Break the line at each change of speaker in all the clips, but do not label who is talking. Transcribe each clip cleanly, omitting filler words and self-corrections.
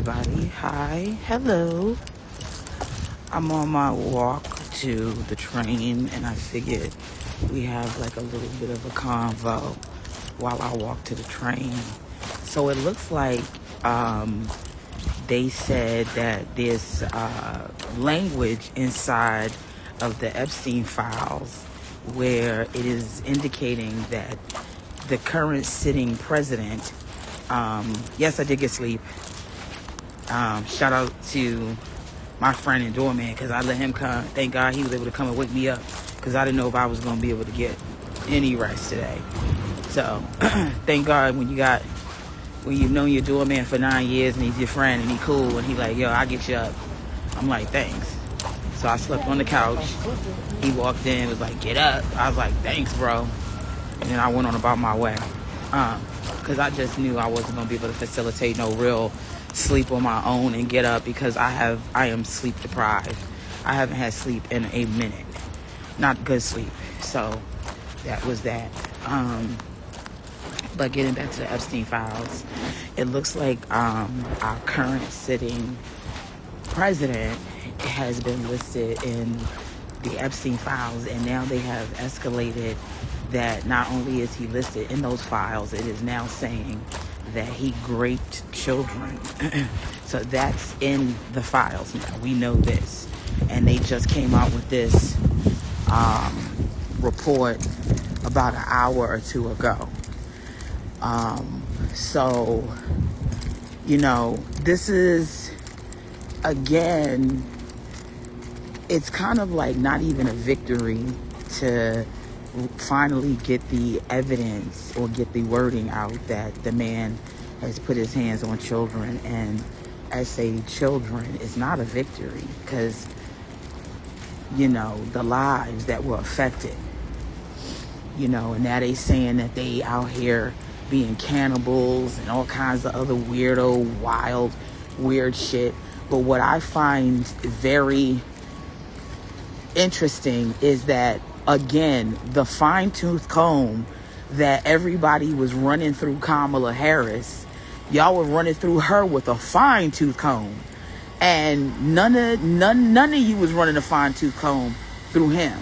everybody. Hi, hello. I'm on my walk to the train, and I figured we have like a little bit of a convo while I walk to the train. So it looks like they said that there's language inside of the Epstein files where it is indicating that the current sitting president, yes, I did get sleep. Shout out to my friend and doorman, because I let him come. Thank God he was able to come and wake me up, because I didn't know if I was going to be able to get any rest today. So thank God when you've known your doorman for 9 years and he's your friend and he cool and he like, yo, I'll get you up. I'm like, thanks. So I slept on the couch. He walked in, was like, get up. I was like, thanks, bro. And then I went on about my way. Because I just knew I wasn't going to be able to facilitate no real sleep on my own and get up, because I am sleep deprived. I haven't had sleep in a minute. Not good sleep. So that was that. But getting back to the Epstein files, it looks like our current sitting president has been listed in the Epstein files, and now they have escalated that not only is he listed in those files, it is now saying that he raped children. So that's in the files now. We know this. And they just came out with this report about an hour or two ago. So, this is, again, it's kind of like not even a victory to finally get the evidence or get the wording out that the man has put his hands on children. And I say children is not a victory, because, the lives that were affected, and now they saying that they out here being cannibals and all kinds of other weird shit. But what I find very interesting is that, again, the fine-tooth comb that everybody was running through Kamala Harris, y'all were running through her with a fine-tooth comb, and none of you was running a fine-tooth comb through him.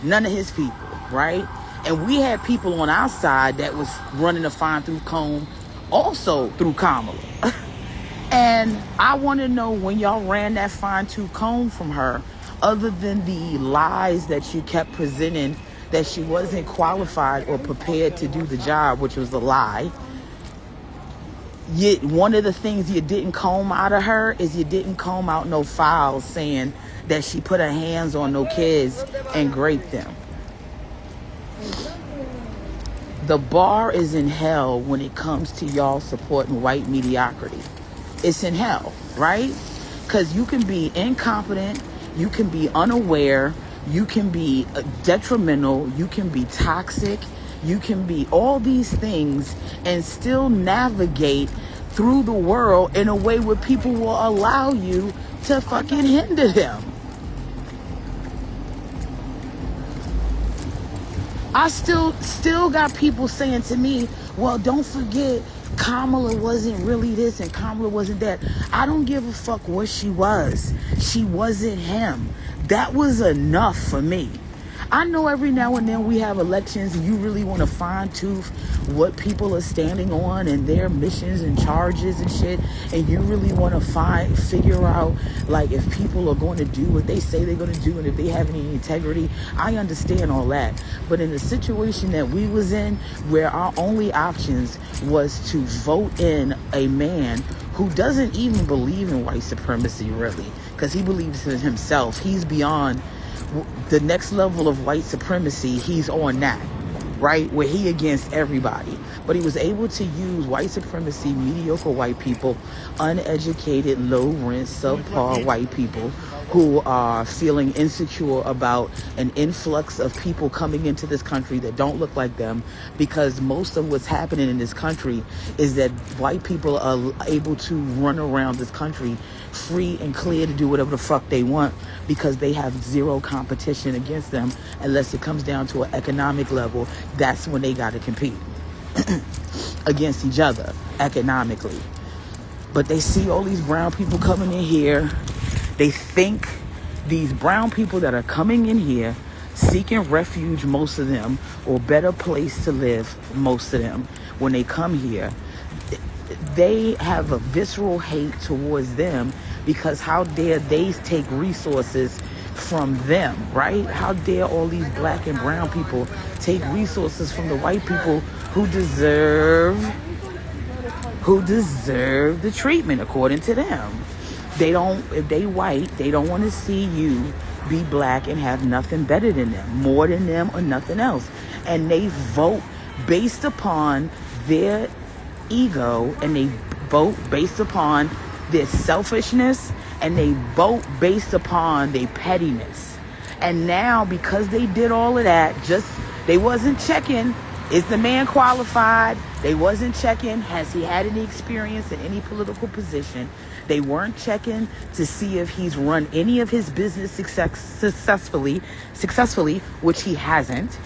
None of his people, right? And we had people on our side that was running a fine-tooth comb also through Kamala. And I want to know, when y'all ran that fine-tooth comb from her, other than the lies that you kept presenting, that she wasn't qualified or prepared to do the job, which was a lie. One of the things you didn't comb out of her is you didn't comb out no files saying that she put her hands on no kids and raped them. The bar is in hell when it comes to y'all supporting white mediocrity. It's in hell, right? Because you can be incompetent, you can be unaware, you can be detrimental, you can be toxic, you can be all these things and still navigate through the world in a way where people will allow you to fucking hinder them. I still got people saying to me, well, don't forget, Kamala wasn't really this and Kamala wasn't that. I don't give a fuck what she was. She wasn't him. That was enough for me. I know every now and then we have elections and you really want to fine tooth what people are standing on and their missions and charges and shit, and you really want to figure out like if people are going to do what they say they're going to do and if they have any integrity. I understand all that, but in the situation that we was in, where our only options was to vote in a man who doesn't even believe in white supremacy really, because he believes in himself. He's beyond the next level of white supremacy. He's on that, right, where he against everybody. But he was able to use white supremacy, mediocre white people, uneducated, low rent, subpar white people who are feeling insecure about an influx of people coming into this country that don't look like them, because most of what's happening in this country is that white people are able to run around this country free and clear to do whatever the fuck they want, because they have zero competition against them. Unless it comes down to an economic level, that's when they got to compete against each other economically. But they see all these brown people coming in here. They think these brown people that are coming in here, seeking refuge, most of them, or better place to live, most of them, when they come here, they have a visceral hate towards them, because how dare they take resources from them, right? How dare all these black and brown people take resources from the white people who deserve the treatment according to them. They don't, if they white, they don't want to see you be black and have nothing better than them, more than them, or nothing else. And they vote based upon their ego, and they vote based upon their selfishness, and they vote based upon their pettiness. And now, because they did all of that, they wasn't checking, is the man qualified? They wasn't checking, has he had any experience in any political position? They weren't checking to see if he's run any of his business successfully, which he hasn't.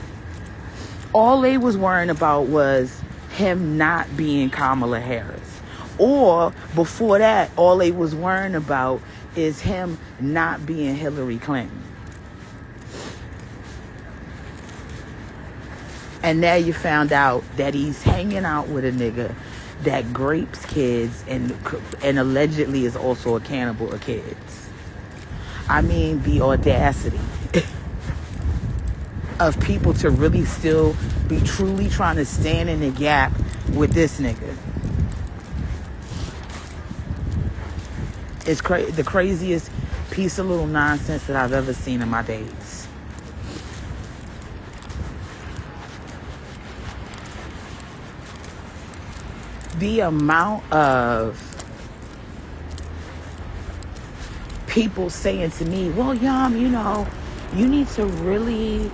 All they was worrying about was him not being Kamala Harris. Or before that, all they was worrying about is him not being Hillary Clinton. And now you found out that he's hanging out with a nigga that grapes kids and allegedly is also a cannibal of kids. I mean, the audacity of people to really still be truly trying to stand in the gap with this nigga. It's the craziest piece of little nonsense that I've ever seen in my days. The amount of people saying to me, well, Yum, you need to really,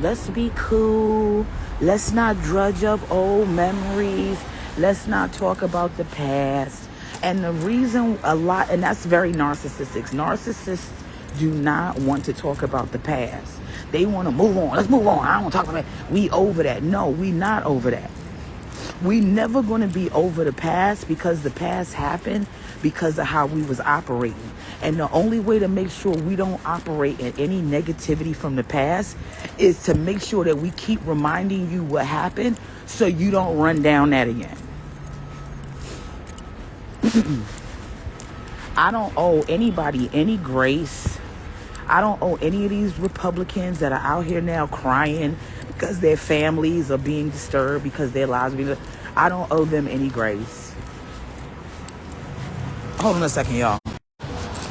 let's be cool. Let's not drudge up old memories. Let's not talk about the past. And the reason and that's very narcissistic. Narcissists do not want to talk about the past. They want to move on. Let's move on. I don't want to talk about it. We over that. No, we not over that. We never going to be over the past, because the past happened because of how we was operating. And the only way to make sure we don't operate in any negativity from the past is to make sure that we keep reminding you what happened, so you don't run down that again. I don't owe anybody any grace. I don't owe any of these Republicans that are out here now crying because their families are being disturbed, because their lives are being disturbed. I don't owe them any grace. Hold on a second, y'all.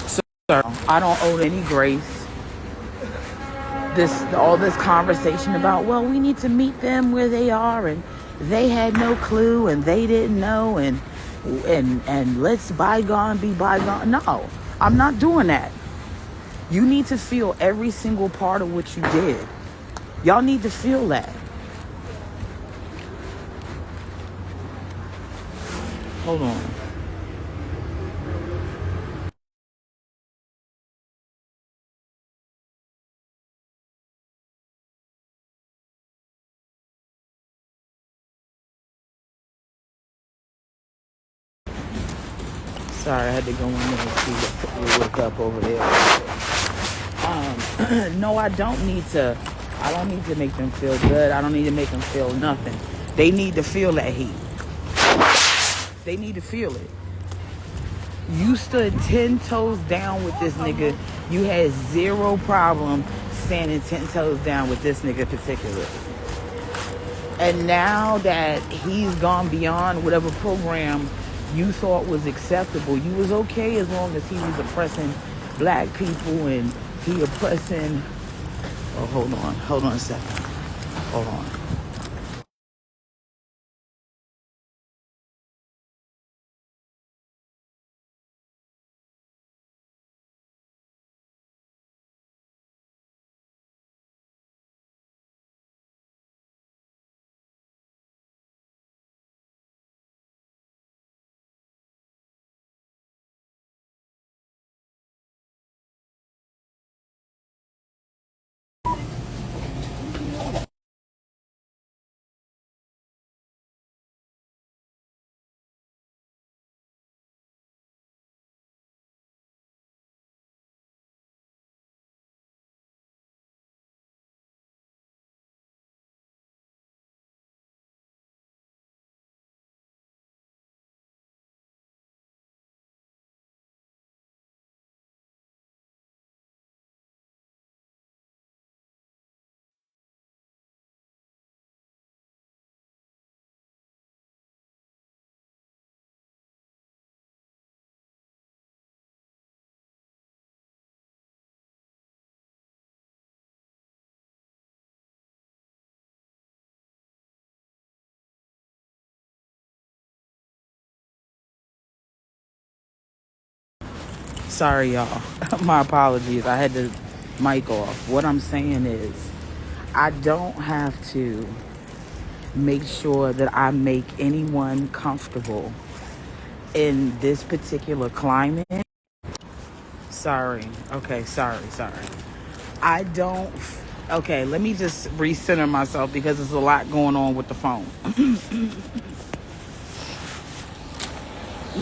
So, I don't owe any grace. All this conversation about, well, we need to meet them where they are, and they had no clue, and they didn't know, and let's bygone be bygone. No, I'm not doing that. You need to feel every single part of what you did. Y'all need to feel that. Hold on. Sorry, I had to go in there and see what's up over there. No, I don't need to make them feel good. I don't need to make them feel nothing. They need to feel that heat. They need to feel it. You stood 10 toes down with this nigga. You had zero problem standing 10 toes down with this nigga particularly. And now that he's gone beyond whatever program you thought was acceptable, you was okay as long as he was oppressing black people and he oppressing... Oh, hold on a second. Hold on. Sorry, y'all. My apologies. I had the mic off. What I'm saying is, I don't have to make sure that I make anyone comfortable in this particular climate. Sorry. Okay, sorry. I don't. Okay, let me just recenter myself because there's a lot going on with the phone.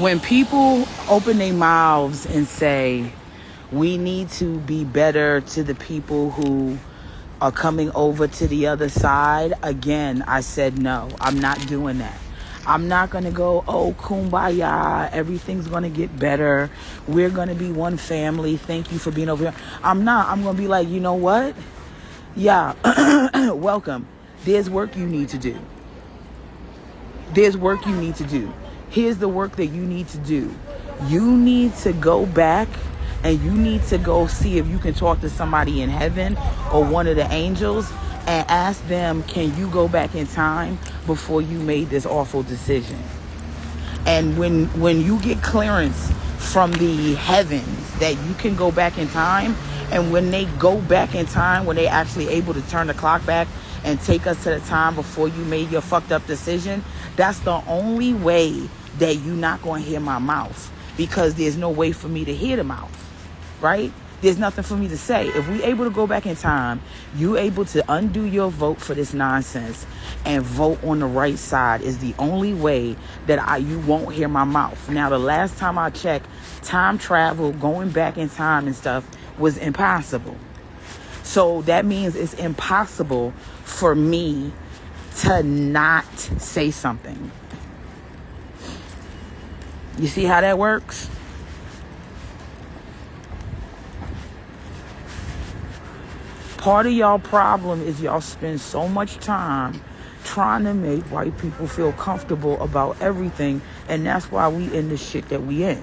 When people open their mouths and say, we need to be better to the people who are coming over to the other side, again, I said no, I'm not doing that. I'm not going to go, oh, kumbaya, everything's going to get better. We're going to be one family. Thank you for being over here. I'm not. I'm going to be like, you know what? Yeah, welcome. There's work you need to do. There's work you need to do. Here's the work that you need to do. You need to go back and you need to go see if you can talk to somebody in heaven or one of the angels and ask them, can you go back in time before you made this awful decision? And when you get clearance from the heavens that you can go back in time, and when they go back in time, when they actually able to turn the clock back and take us to the time before you made your fucked up decision, that's the only way that you're not going to hear my mouth, because there's no way for me to hear the mouth, right? There's nothing for me to say. If we able to go back in time, you able to undo your vote for this nonsense and vote on the right side is the only way that you won't hear my mouth. Now, the last time I checked, time travel, going back in time and stuff was impossible. So that means it's impossible for me to not say something. You see how that works? Part of y'all problem is y'all spend so much time trying to make white people feel comfortable about everything, and that's why we in the shit that we in.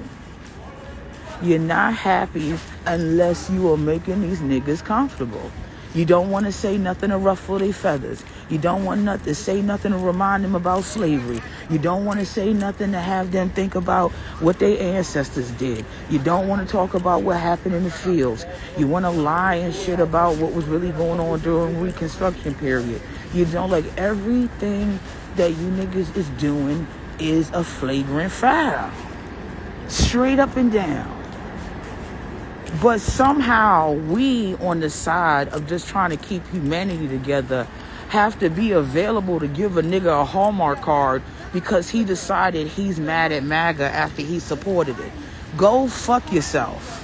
You're not happy unless you are making these niggas comfortable. You don't want to say nothing to ruffle their feathers. You don't want to say nothing to remind them about slavery. You don't want to say nothing to have them think about what their ancestors did. You don't want to talk about what happened in the fields. You want to lie and shit about what was really going on during Reconstruction period. You don't, like, everything that you niggas is doing is a flagrant foul. Straight up and down. But somehow we, on the side of just trying to keep humanity together, have to be available to give a nigga a Hallmark card because he decided he's mad at MAGA after he supported it. Go fuck yourself.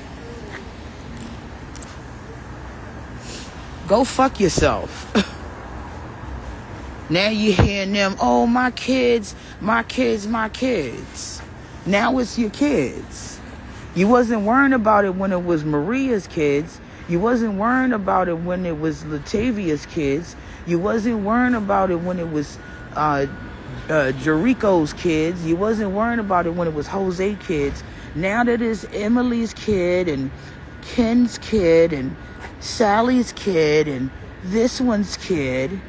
Go fuck yourself. Now you're hearing them, oh, my kids. Now it's your kids. You wasn't worrying about it when it was Maria's kids. You wasn't worrying about it when it was Latavia's kids. You wasn't worrying about it when it was Jericho's kids. You wasn't worrying about it when it was Jose's kids. Now that it's Emily's kid and Ken's kid and Sally's kid and this one's kid.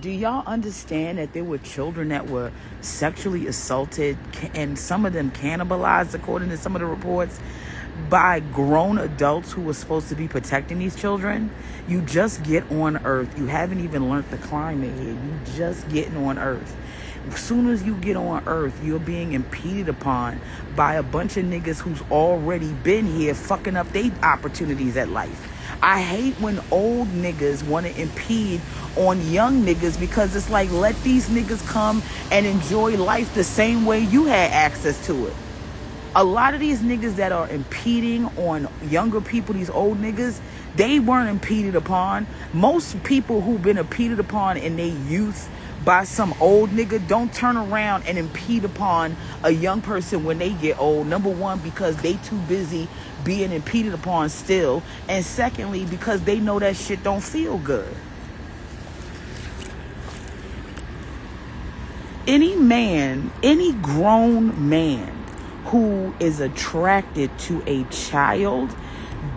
Do y'all understand that there were children that were sexually assaulted and some of them cannibalized, according to some of the reports, by grown adults who were supposed to be protecting these children? You just get on Earth. You haven't even learned the climate here. You just getting on Earth. As soon as you get on Earth, you're being impeded upon by a bunch of niggas who's already been here fucking up their opportunities at life. I hate when old niggas want to impede on young niggas, because it's like, let these niggas come and enjoy life the same way you had access to it. A lot of these niggas that are impeding on younger people, these old niggas, they weren't impeded upon. Most people who've been impeded upon in their youth by some old nigga don't turn around and impede upon a young person when they get old. Number one, because they too busy being impeded upon still. And secondly, because they know that shit don't feel good. Any man, any grown man who is attracted to a child,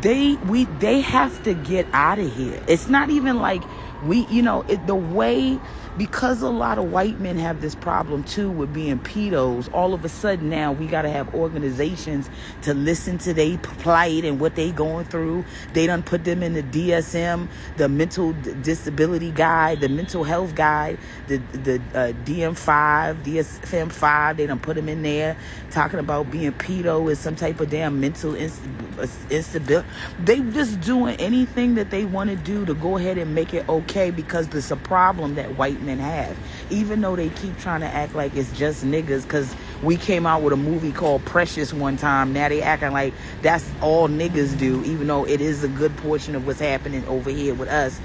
they have to get out of here. It's not even like the way, because a lot of white men have this problem too with being pedos. All of a sudden now we got to have organizations to listen to their plight and what they going through. They done put them in the DSM, the mental disability guide, the mental health guide, the DM5, DSM5. They done put them in there talking about being pedo is some type of damn mental instability. They just doing anything that they want to do to go ahead and make it okay, because there's a problem that white men have. Even though they keep trying to act like it's just niggas, because we came out with a movie called Precious one time. Now they acting like that's all niggas do, even though it is a good portion of what's happening over here with us.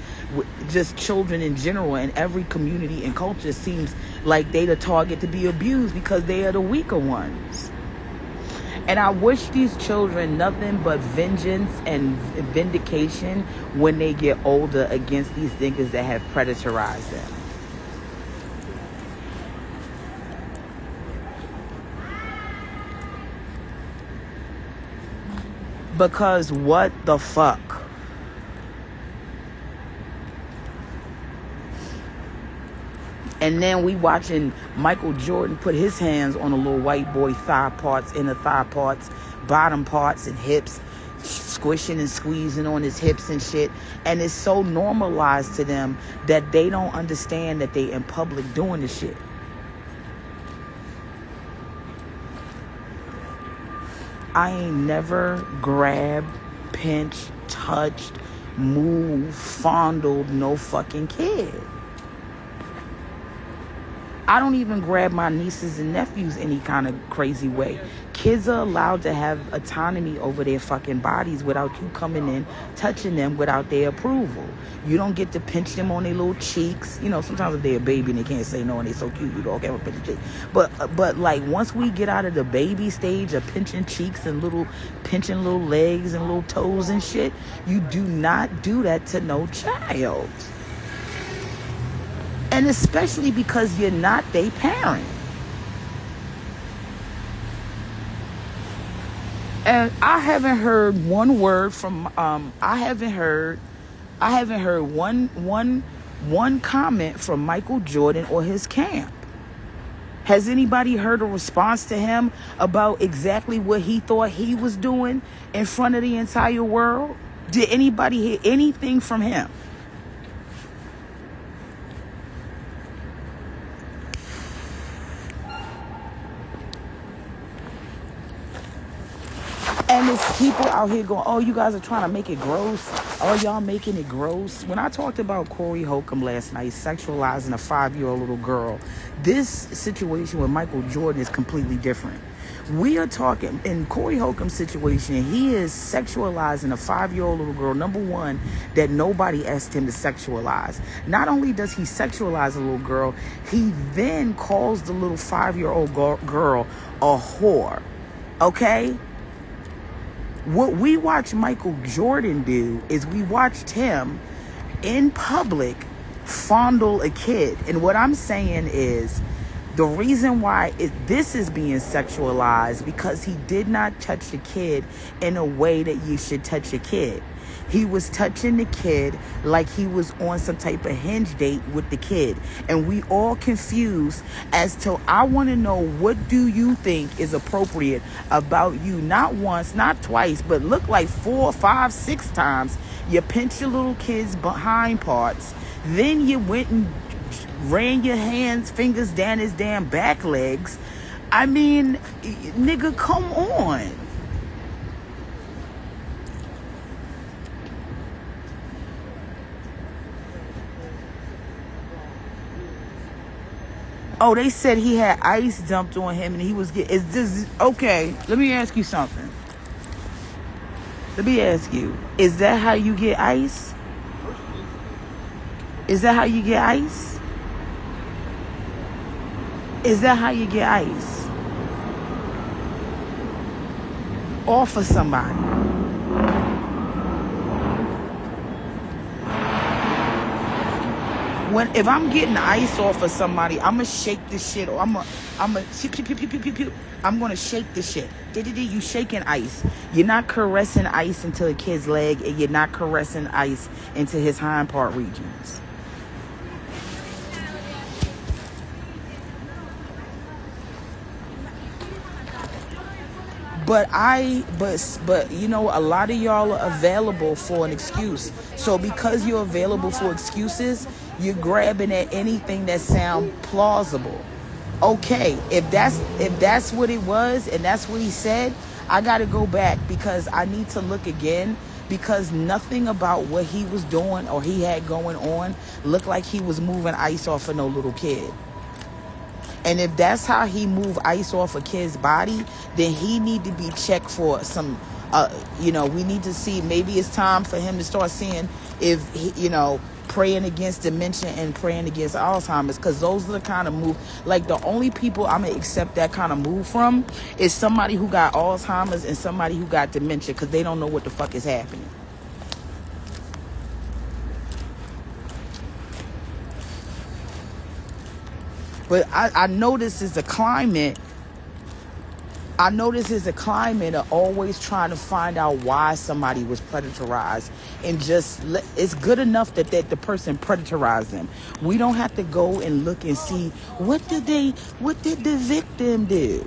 Just children in general, and every community and culture seems like they the target to be abused because they are the weaker ones. And I wish these children nothing but vengeance and vindication when they get older against these niggas that have predatorized them. Because what the fuck? And then we watching Michael Jordan put his hands on a little white boy thigh parts, inner thigh parts, bottom parts and hips, squishing and squeezing on his hips and shit. And it's so normalized to them that they don't understand that they in public doing the shit. I ain't never grabbed, pinched, touched, moved, fondled no fucking kid. I don't even grab my nieces and nephews any kind of crazy way. Kids are allowed to have autonomy over their fucking bodies without you coming in, touching them without their approval. You don't get to pinch them on their little cheeks. Sometimes if they're a baby and they can't say no and they're so cute, you don't get to pinch their cheeks. But like once we get out of the baby stage of pinching cheeks and pinching little legs and little toes and shit, you do not do that to no child. And especially because you're not their parent. And I haven't heard one word from I haven't heard one comment from Michael Jordan or his camp. Has anybody heard a response to him about exactly what he thought he was doing in front of the entire world? Did anybody hear anything from him? And there's people out here going, oh, you guys are trying to make it gross. Oh, y'all making it gross. When I talked about Corey Holcomb last night sexualizing a 5-year-old little girl, this situation with Michael Jordan is completely different. We are talking, in Corey Holcomb's situation, he is sexualizing a 5-year-old little girl, number one, that nobody asked him to sexualize. Not only does he sexualize a little girl, he then calls the little 5-year-old girl a whore. Okay? What we watched Michael Jordan do is we watched him in public fondle a kid. And what I'm saying is the reason why this is being sexualized because he did not touch the kid in a way that you should touch a kid. He was touching the kid like he was on some type of hinge date with the kid. And we all confused as to, I want to know, what do you think is appropriate about you? Not once, not twice, but look like 4, 5, 6 times. You pinch your little kid's behind parts. Then you went and ran your fingers down his damn back legs. I mean, nigga, come on. Oh, they said he had ice dumped on him and he was getting... Is this... Okay, let me ask you something. Let me ask you. Is that how you get ice? Is that how you get ice? Is that how you get ice? Off of somebody. If I'm getting ice off of somebody, I'm gonna shake this shit. I'm gonna I'm gonna shake the shit. You shaking ice. You're not caressing ice into a kid's leg, and you're not caressing ice into his hind part regions. But you know, a lot of y'all are available for an excuse. So because you're available for excuses, you're grabbing at anything that sound plausible. Okay, if that's what it was and that's what he said, I got to go back because I need to look again, because nothing about what he was doing or he had going on looked like he was moving ice off of no little kid. And if that's how he move ice off a kid's body, then he need to be checked for some, we need to see, maybe it's time for him to start seeing if, praying against dementia and praying against Alzheimer's, because those are the kind of move, like the only people I'm going to accept that kind of move from is somebody who got Alzheimer's and somebody who got dementia, because they don't know what the fuck is happening. But I know this is a climate. I know this is a climate of always trying to find out why somebody was predatorized, and it's good enough that the person predatorized them. We don't have to go and look and see what did the victim do.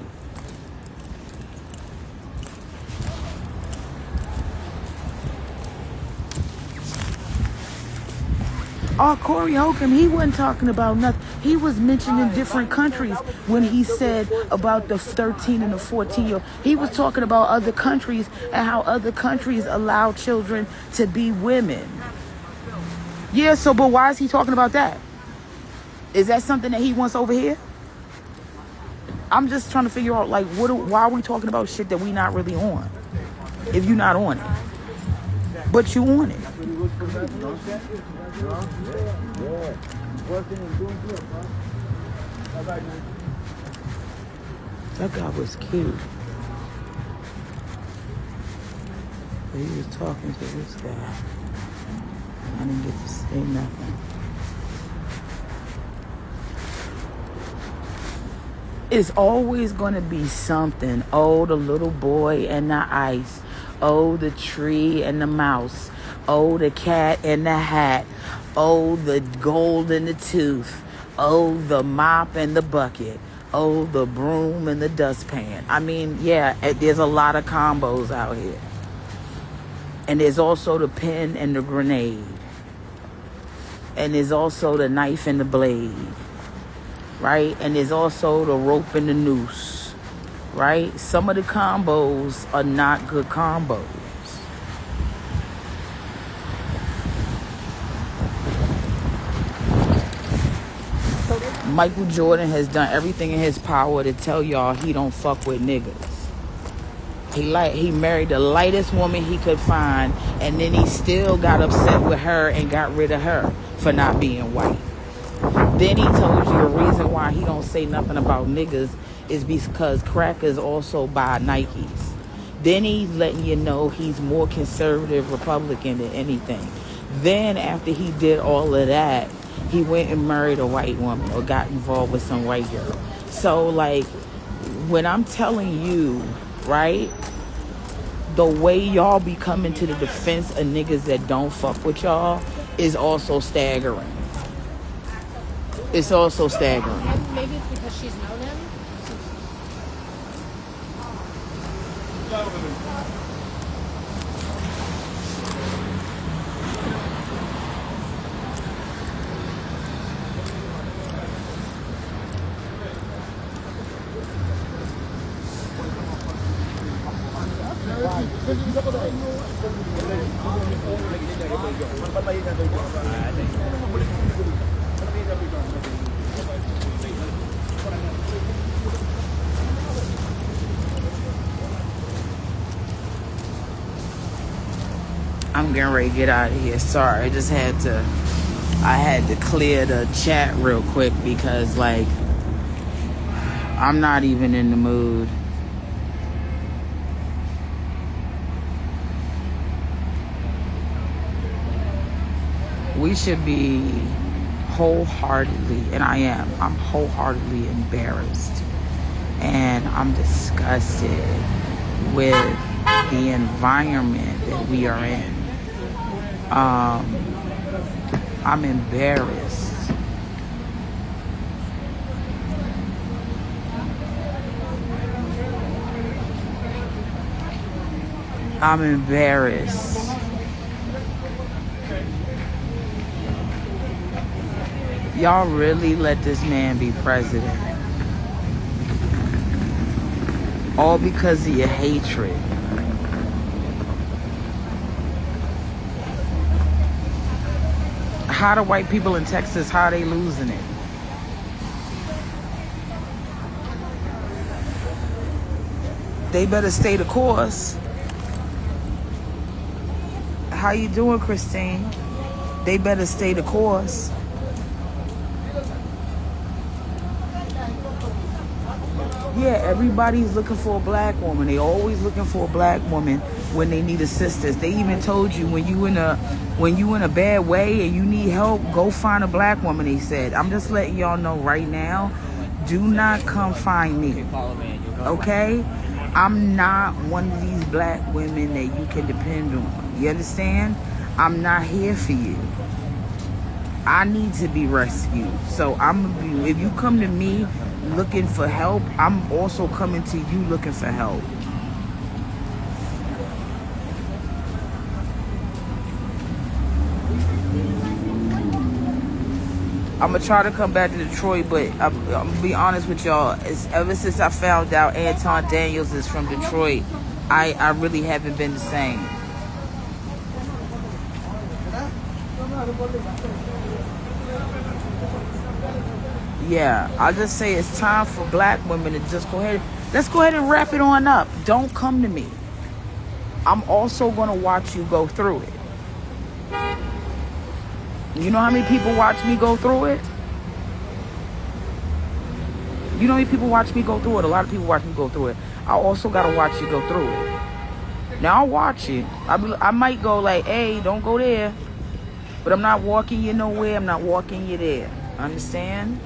Oh, Corey Holcomb, he wasn't talking about nothing. He was mentioning different countries when he said about the 13 and the 14-year-old. He was talking about other countries and how other countries allow children to be women. Yeah, but why is he talking about that? Is that something that he wants over here? I'm just trying to figure out, like, why are we talking about shit that we not really on? If you're not on it. But you on it. That guy was cute. But he was talking to this guy. I didn't get to say nothing. It's always going to be something. Oh, the little boy and the ice. Oh, the tree and the mouse. Oh, the cat and the hat. Oh, the gold in the tooth. Oh, the mop and the bucket. Oh, the broom and the dustpan. I mean, yeah, there's a lot of combos out here. And there's also the pen and the grenade. And there's also the knife and the blade. Right? And there's also the rope and the noose. Right? Some of the combos are not good combos. Michael Jordan has done everything in his power to tell y'all he don't fuck with niggas. He married the lightest woman he could find, and then he still got upset with her and got rid of her for not being white. Then he told you the reason why he don't say nothing about niggas is because crackers also buy Nikes. Then he's letting you know he's more conservative Republican than anything. Then after he did all of that, he went and married a white woman or got involved with some white girl. So, like, when I'm telling you, right, the way y'all be coming to the defense of niggas that don't fuck with y'all is also staggering. It's also staggering.
Maybe it's because she's known him.
I'm getting ready to get out of here. Sorry, I had to clear the chat real quick because, like, I'm not even in the mood. We should be wholeheartedly, and I'm wholeheartedly embarrassed And I'm disgusted with the environment that we are in. I'm embarrassed. I'm embarrassed. Y'all really let this man be president. All because of your hatred. How the white people in Texas, how are they losing it? They better stay the course. How you doing, Christine? They better stay the course. Yeah, everybody's looking for a black woman. They always looking for a black woman when they need assistance. They even told you when you in a bad way and you need help, go find a black woman, they said. I'm just letting y'all know right now, do not come find me. Okay? I'm not one of these black women that you can depend on. You understand? I'm not here for you. I need to be rescued. So if you come to me looking for help, I'm also coming to you looking for help. I'm gonna try to come back to Detroit, but I'm gonna be honest with y'all. Ever since I found out Anton Daniels is from Detroit, I really haven't been the same. Yeah, I'll just say it's time for black women to just let's go ahead and wrap it on up. Don't come to me. I'm also gonna watch you go through it. You know how many people watch me go through it? You know how many people watch me go through it? A lot of people watch me go through it. I also gotta watch you go through it. Now I'll watch it. I might go like, hey, don't go there. But I'm not walking you nowhere. I'm not walking you there. Understand?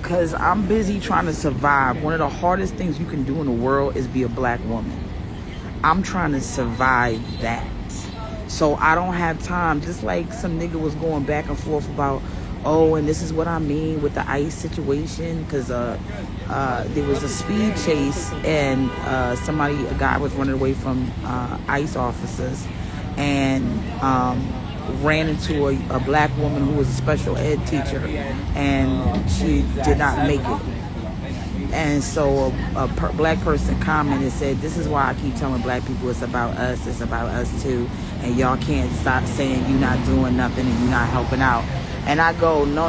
Because I'm busy trying to survive. One of the hardest things you can do in the world is be a black woman. I'm trying to survive that. So I don't have time. Just like some nigga was going back and forth about, oh, and this is what I mean with the ICE situation. Because there was a speed chase and a guy was running away from ICE officers and ran into a black woman who was a special ed teacher, and she did not make it. And so a black person commented and said, this is why I keep telling black people it's about us too, and y'all can't stop saying you're not doing nothing and you're not helping out. And I go, no.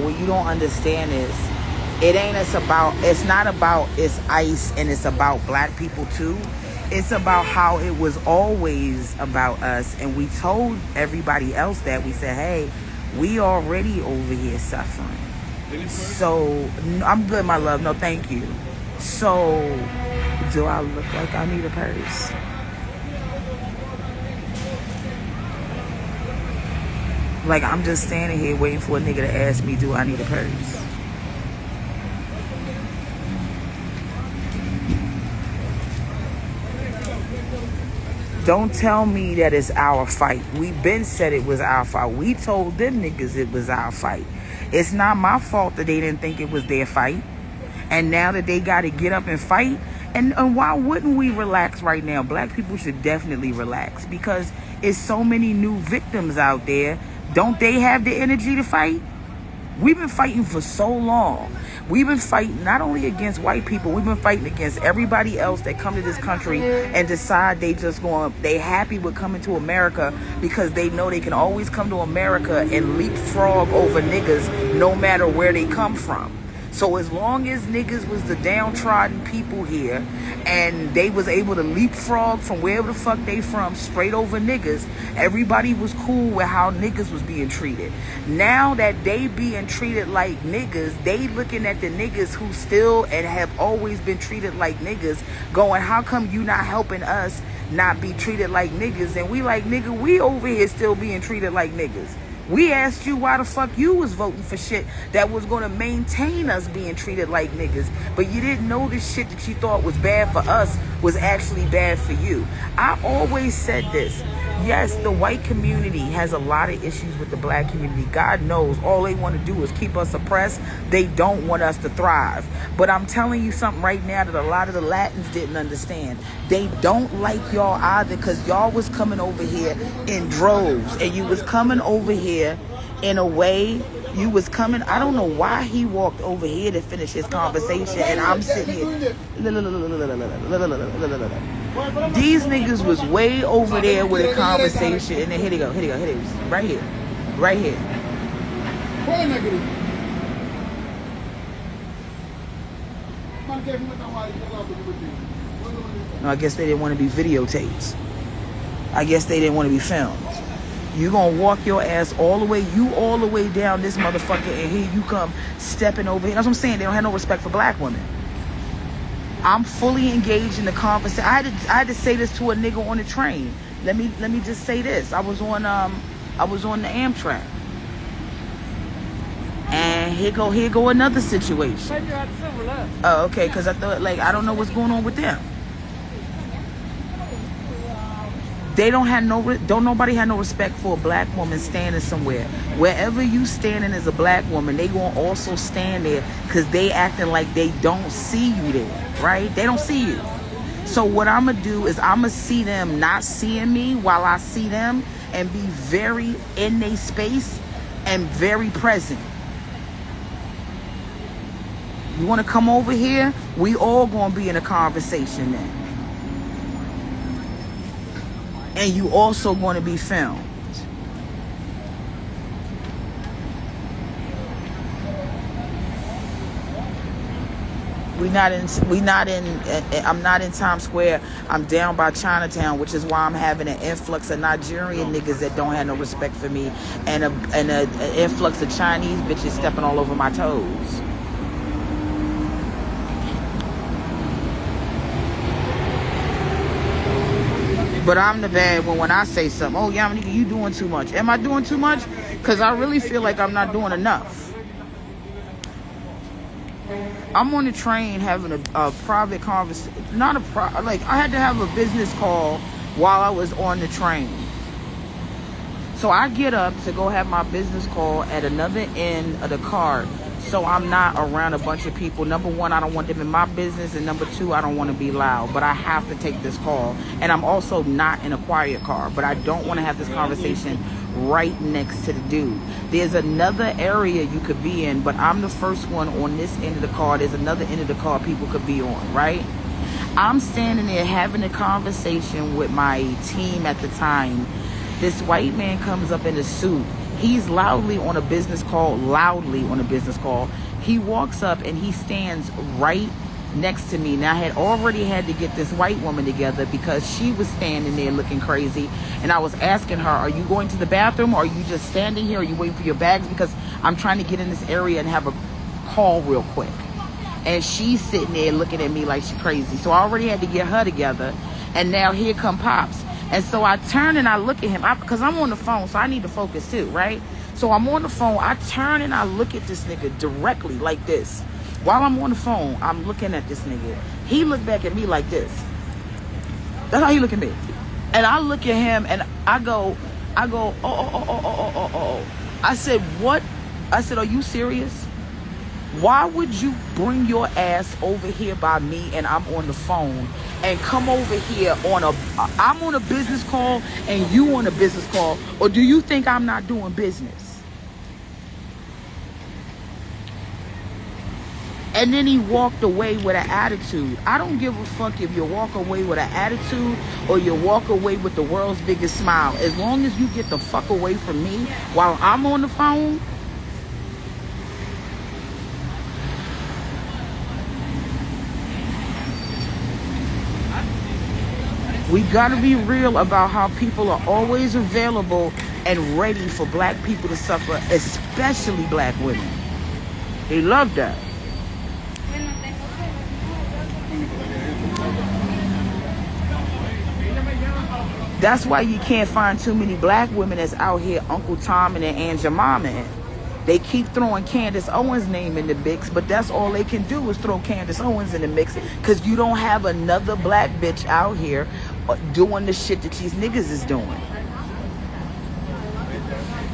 What you don't understand is it's not about it's ICE and it's about black people too. It's about how it was always about us. And we told everybody else that. We said, hey, we already over here suffering. So, I'm good, my love. No, thank you. So, do I look like I need a purse? Like, I'm just standing here waiting for a nigga to ask me, do I need a purse? Don't tell me that it's our fight. We been said it was our fight. We told them niggas it was our fight. It's not my fault that they didn't think it was their fight. And now that they got to get up and fight. And why wouldn't we relax right now? Black people should definitely relax because it's so many new victims out there. Don't they have the energy to fight? We've been fighting for so long. We've been fighting not only against white people, we've been fighting against everybody else that come to this country and decide they happy with coming to America because they know they can always come to America and leapfrog over niggas no matter where they come from. So as long as niggas was the downtrodden people here and they was able to leapfrog from wherever the fuck they from straight over niggas, everybody was cool with how niggas was being treated. Now that they being treated like niggas, they looking at the niggas who still and have always been treated like niggas going, how come you not helping us not be treated like niggas? And we like, nigga, we over here still being treated like niggas. We asked you why the fuck you was voting for shit that was going to maintain us being treated like niggas. But you didn't know the shit that you thought was bad for us was actually bad for you. I always said this. Yes, the white community has a lot of issues with the black community. God knows all they want to do is keep us oppressed. They don't want us to thrive. But I'm telling you something right now that a lot of the Latins didn't understand. They don't like y'all either because y'all was coming over here in droves. And you was coming over here in a way you was coming. I don't know why he walked over here to finish his conversation and I'm sitting here. These niggas was way over there with a conversation and then here they go. Right here. No, I guess they didn't want to be videotaped. I guess they didn't want to be filmed. You gonna walk your ass all the way down this motherfucker and here you come stepping over here. That's what I'm saying. They don't have no respect for black women. I'm fully engaged in the conversation. I had to say this to a nigga on the train. Let me just say this. I was on the Amtrak. And here go another situation. Oh, okay, because I thought I don't know what's going on with them. They don't nobody have no respect for a black woman standing somewhere. Wherever you standing as a black woman, they gonna also stand there because they acting like they don't see you there, right? They don't see you. So what I'm gonna do is I'm gonna see them not seeing me while I see them and be very in their space and very present. You wanna come over here? We all gonna be in a conversation then. And you also going to be filmed. I'm not in Times Square. I'm down by Chinatown, which is why I'm having an influx of Nigerian niggas that don't have no respect for me, and an influx of Chinese bitches stepping all over my toes. But I'm the bad one when I say something. Oh, yeah, nigga, you doing too much. Am I doing too much? Because I really feel like I'm not doing enough. I'm on the train having a private conversation. I had to have a business call while I was on the train. So I get up to go have my business call at another end of the car. So I'm not around a bunch of people. Number one, I don't want them in my business. And number two, I don't want to be loud. But I have to take this call. And I'm also not in a quiet car. But I don't want to have this conversation right next to the dude. There's another area you could be in. But I'm the first one on this end of the car. There's another end of the car people could be on, right? I'm standing there having a conversation with my team at the time. This white man comes up in a suit. He's loudly on a business call. He walks up and he stands right next to me. Now, I had already had to get this white woman together because she was standing there looking crazy. And I was asking her, are you going to the bathroom or are you just standing here? Are you waiting for your bags? Because I'm trying to get in this area and have a call real quick. And she's sitting there looking at me like she's crazy. So I already had to get her together. And now here come Pops. And so I turn and I look at him because I'm on the phone, so I need to focus too, right? So I'm on the phone. I turn and I look at this nigga directly like this. While I'm on the phone, I'm looking at this nigga. He looked back at me like this. That's how he look at me. And I look at him and I go, oh. I said, what? I said, are you serious? Why would you bring your ass over here by me and I'm on the phone and come over here I'm on a business call and you on a business call? Or do you think I'm not doing business? And then he walked away with an attitude. I don't give a fuck if you walk away with an attitude or you walk away with the world's biggest smile. As long as you get the fuck away from me while I'm on the phone. We gotta be real about how people are always available and ready for black people to suffer, especially black women. They love that. That's why you can't find too many black women that's out here Uncle Tom and Aunt Jemima in. They keep throwing Candace Owens' name in the mix, but that's all they can do is throw Candace Owens in the mix because you don't have another black bitch out here doing the shit that these niggas is doing.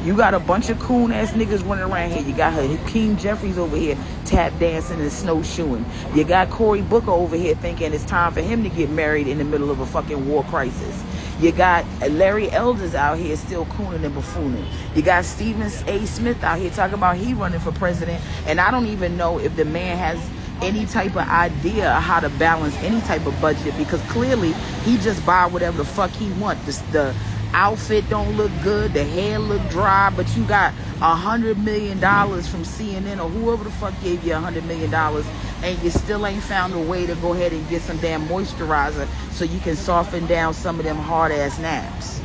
You got a bunch of coon-ass niggas running around here. You got Hakeem Jeffries over here tap dancing and snowshoeing. You got Cory Booker over here thinking it's time for him to get married in the middle of a fucking war crisis. You got Larry Elders out here still cooning and buffooning. You got Stephen A. Smith out here talking about he running for president. And I don't even know if the man has any type of idea how to balance any type of budget, because clearly he just buy whatever the fuck he want. The outfit don't look good, the hair look dry, but you got $100 million from CNN or whoever the fuck gave you $100 million, and you still ain't found a way to go ahead and get some damn moisturizer so you can soften down some of them hard ass naps.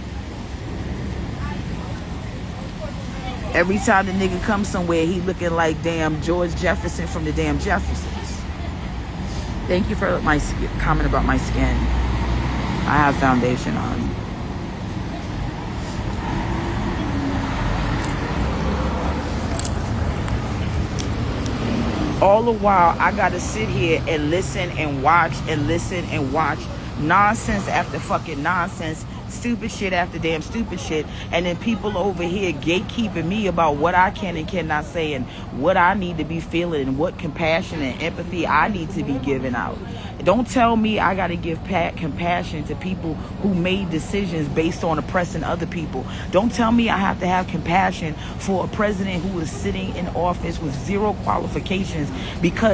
Every time the nigga comes somewhere, he looking like damn George Jefferson from the damn Jeffersons. Thank you for my comment about my skin. I have foundation on. All the while, I gotta sit here and listen and watch and listen and watch nonsense after fucking nonsense, stupid shit after damn stupid shit, and then people over here gatekeeping me about what I can and cannot say and what I need to be feeling and what compassion and empathy I need to be giving out. Don't tell me I got to give compassion to people who made decisions based on oppressing other people. Don't tell me I have to have compassion for a president who is sitting in office with zero qualifications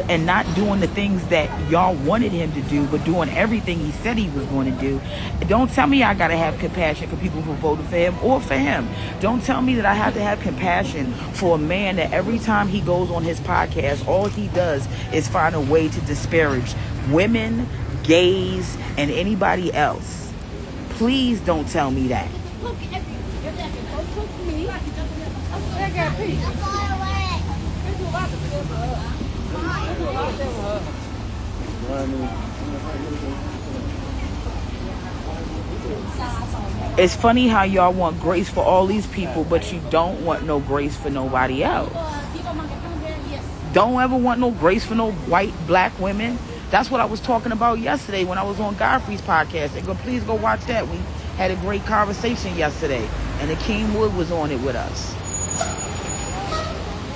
and not doing the things that y'all wanted him to do, but doing everything he said he was going to do. Don't tell me I got to have compassion for people who voted for him or for him. Don't tell me that I have to have compassion for a man that every time he goes on his podcast, all he does is find a way to disparage women, gays, and anybody else. Please don't tell me that. It's funny how y'all want grace for all these people, but you don't want no grace for nobody else. Don't ever want no grace for no white, black women. That's what I was talking about yesterday when I was on Godfrey's podcast. And please go watch that. We had a great conversation yesterday. And Akeem Wood was on it with us.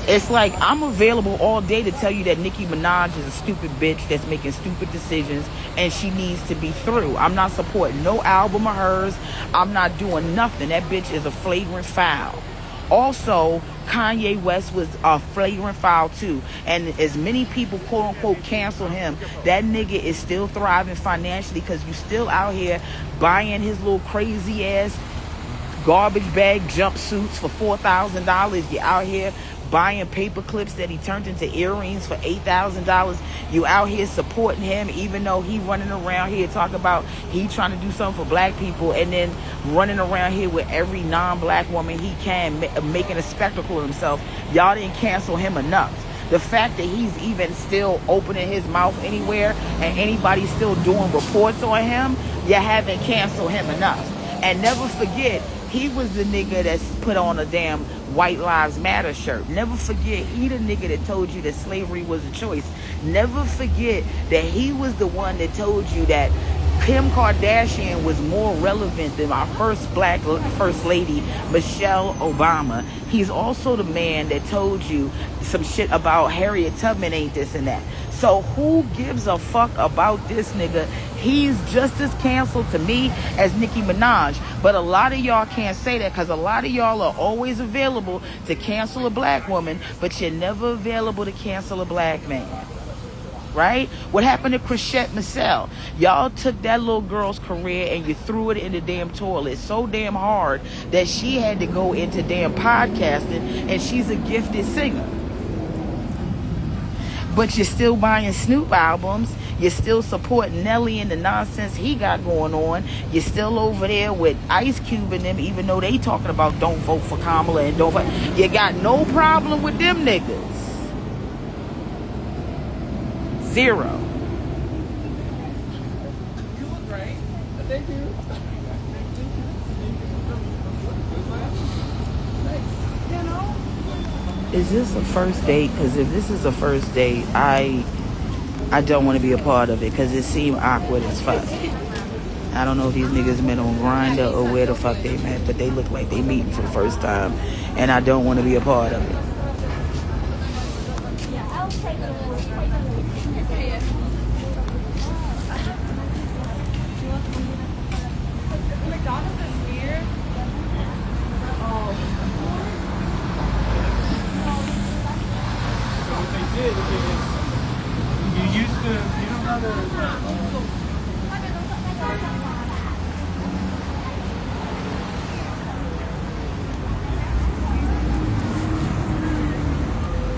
It's like I'm available all day to tell you that Nicki Minaj is a stupid bitch that's making stupid decisions and she needs to be through. I'm not supporting no album of hers. I'm not doing nothing. That bitch is a flagrant foul. Also, Kanye West was a flagrant foul too. And as many people quote unquote cancel him, that nigga is still thriving financially because you still out here buying his little crazy ass garbage bag jumpsuits for $4,000. You're out here buying paper clips that he turned into earrings for $8,000. You out here supporting him even though he running around here talking about he trying to do something for black people, and then running around here with every non-black woman he can, making a spectacle of himself. Y'all didn't cancel him enough. The fact that he's even still opening his mouth anywhere and anybody's still doing reports on him, you haven't canceled him enough. And never forget, he was the nigga that's put on a damn White Lives Matter shirt. Never forget, he the nigga that told you that slavery was a choice. Never forget that he was the one that told you that Kim Kardashian was more relevant than our first black first lady, Michelle Obama. He's also the man that told you some shit about Harriet Tubman ain't this and that. So who gives a fuck about this nigga? He's just as canceled to me as Nicki Minaj. But a lot of y'all can't say that because a lot of y'all are always available to cancel a black woman, but you're never available to cancel a black man. Right? What happened to Chrisette Michelle? Y'all took that little girl's career and you threw it in the damn toilet so damn hard that she had to go into damn podcasting, and she's a gifted singer. But you're still buying Snoop albums. You're still supporting Nelly and the nonsense he got going on. You're still over there with Ice Cube and them, even though they talking about don't vote for Kamala and don't vote. You got no problem with them niggas. Zero.
You look great. Thank you.
Is this a first date? Because if this is a first date, I don't want to be a part of it because it seemed awkward as fuck. I don't know if these niggas met on Grindr or where the fuck they met, but they look like they meeting for the first time, and I don't want to be a part of it.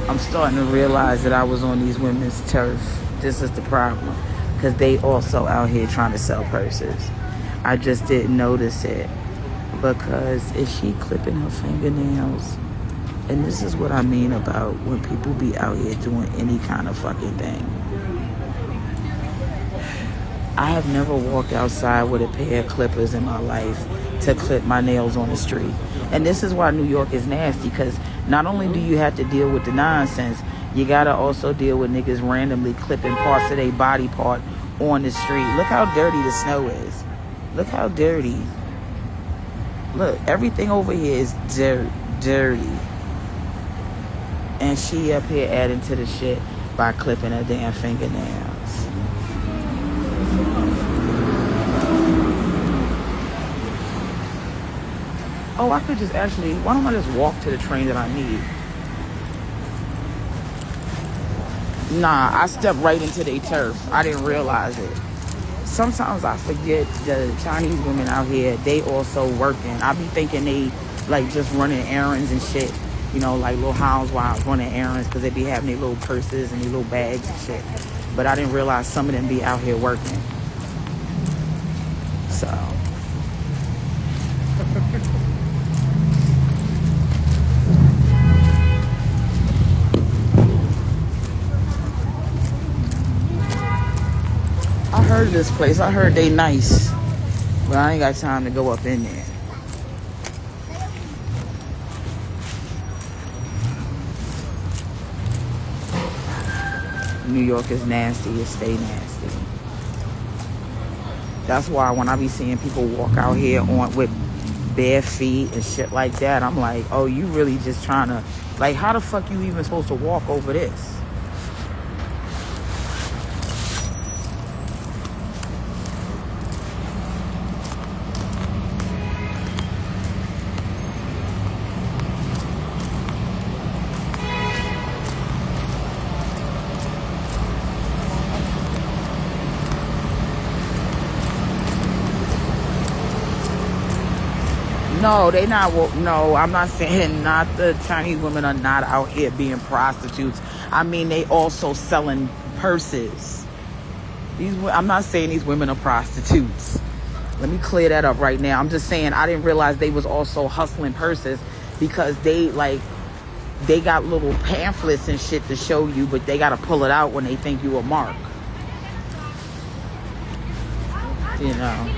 I'm starting to realize that I was on these women's turf. This is the problem. Because they also out here trying to sell purses. I just didn't notice it. Because is she clipping her fingernails? And this is what I mean about when people be out here doing any kind of fucking thing. I have never walked outside with a pair of clippers in my life to clip my nails on the street. And this is why New York is nasty, because not only do you have to deal with the nonsense, you gotta also deal with niggas randomly clipping parts of their body part on the street. Look how dirty the snow is. Look how dirty. Look, everything over here is dirty. And she up here adding to the shit by clipping her damn fingernails. Oh, I could just actually, why don't I just walk to the train that I need? Nah, I stepped right into their turf. I didn't realize it. Sometimes I forget the Chinese women out here, they also working. I be thinking they like just running errands and shit. You know, like little housewives running errands because they be having their little purses and their little bags and shit. But I didn't realize some of them be out here working. So. I heard of this place. I heard they nice. But I ain't got time to go up in there. New York is nasty. It stay nasty. That's why when I be seeing people walk out here on with bare feet and shit like that, I'm like, oh, you really just trying to, like, how the fuck you even supposed to walk over this? No, they not. No, I'm not saying not the Chinese women are not out here being prostitutes. I mean, they also selling purses. I'm not saying these women are prostitutes. Let me clear that up right now. I'm just saying I didn't realize they was also hustling purses because they got little pamphlets and shit to show you, but they got to pull it out when they think you a mark. You know.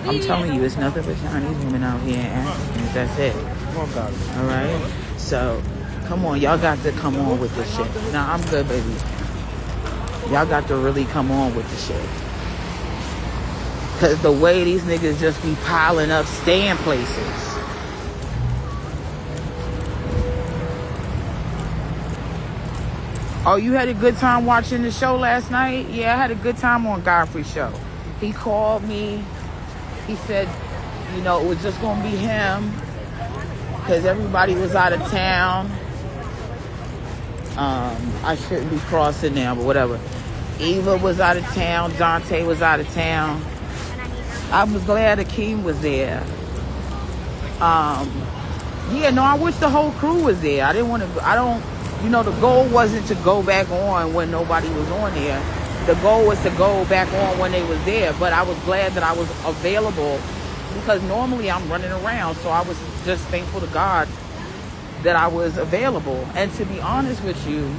I'm telling you, it's nothing but Chinese women out here and Africans. That's it. All right? So, come on. Y'all got to come on with this shit. Nah, I'm good, baby. Y'all got to really come on with the shit. Because the way these niggas just be piling up, staying places. Oh, you had a good time watching the show last night? Yeah, I had a good time on Godfrey's show. He called me. He said, you know, it was just going to be him because everybody was out of town. I shouldn't be crossing now, but whatever. Eva was out of town. Dante was out of town. I was glad Akeem was there. Yeah, no, I wish the whole crew was there. You know, the goal wasn't to go back on when nobody was on there. The goal was to go back on when they was there. But I was glad that I was available because normally I'm running around. So I was just thankful to God that I was available. And to be honest with you,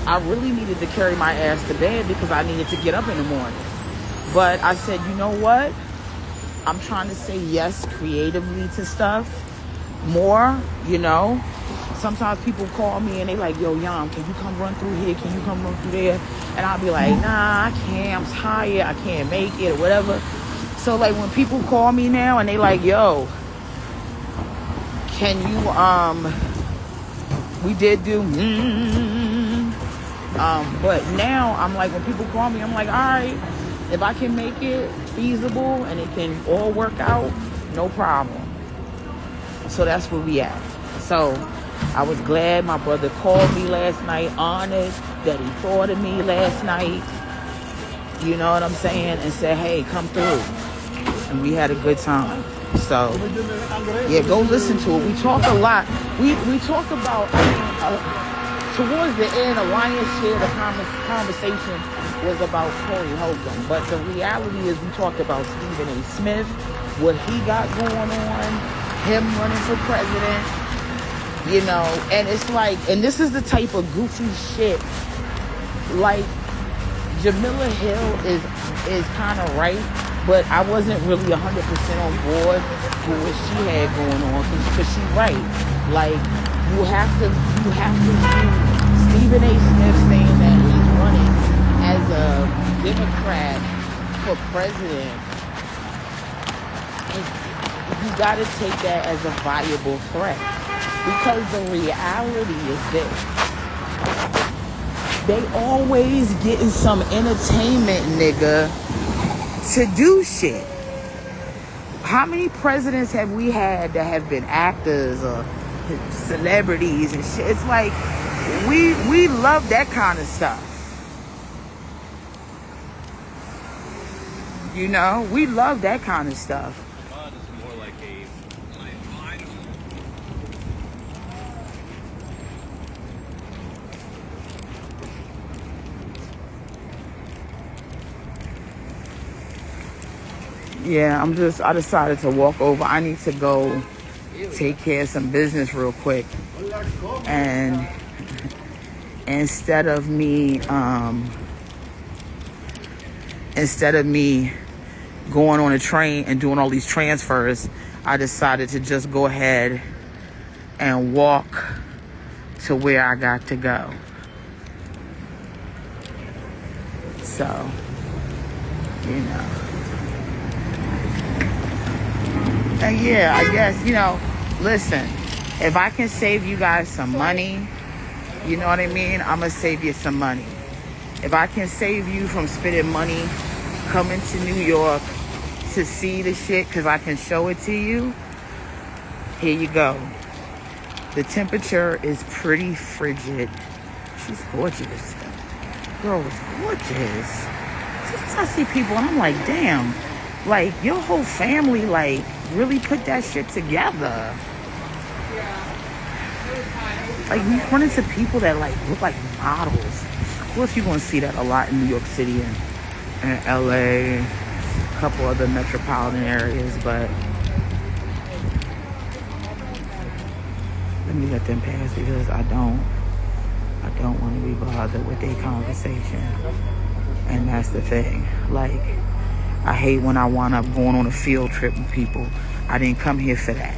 I really needed to carry my ass to bed because I needed to get up in the morning. But I said, you know what? I'm trying to say yes creatively to stuff more, you know. Sometimes people call me and they like, yo, Yam, can you come run through here? Can you come run through there? And I'll be like, nah, I can't. I'm tired. I can't make it or whatever. So, like, when people call me now and they like, yo, can you, we did do, but now I'm like, when people call me, I'm like, all right, if I can make it feasible and it can all work out, no problem. So that's where we at. So I was glad my brother called me last night, honored that he thought of me last night, you know what I'm saying, and said, hey, come through. And we had a good time. So, yeah, go listen to it. We talk a lot. We talk about, towards the end, a lion's share of the conversation was about Corey Holcomb. But the reality is we talked about Stephen A. Smith, what he got going on, him running for president, you know. And it's like, and this is the type of goofy shit, like, Jamila Hill is kind of right, but I wasn't really 100% on board with what she had going on, because she's right. Like, you have to view Stephen A. Smith saying that he's running as a Democrat for president. You got to take that as a viable threat, because the reality is this. They always getting some entertainment, nigga, to do shit. How many presidents have we had that have been actors or celebrities and shit? It's like, we love that kind of stuff. You know, we love that kind of stuff. Yeah, I decided to walk over. I need to go take care of some business real quick. And instead of me going on a train and doing all these transfers, I decided to just go ahead and walk to where I got to go. So, you know. And yeah, I guess, you know, listen, if I can save you guys some money, you know what I mean? I'm going to save you some money. If I can save you from spending money coming to New York to see the shit, because I can show it to you, here you go. The temperature is pretty frigid. She's gorgeous. Girl is gorgeous. Sometimes I see people and I'm like, damn, like, your whole family, like, really put that shit together. Like, we run into people that, like, look like models. Well, if you're going to see that a lot in New York City and LA, a couple other metropolitan areas, but let me let them pass, because I don't want to be bothered with their conversation. And that's the thing. Like, I hate when I wind up going on a field trip with people. I didn't come here for that.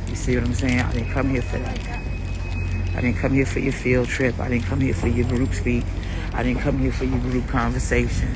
You see what I'm saying? I didn't come here for that. I didn't come here for your field trip. I didn't come here for your group speak. I didn't come here for your group conversation.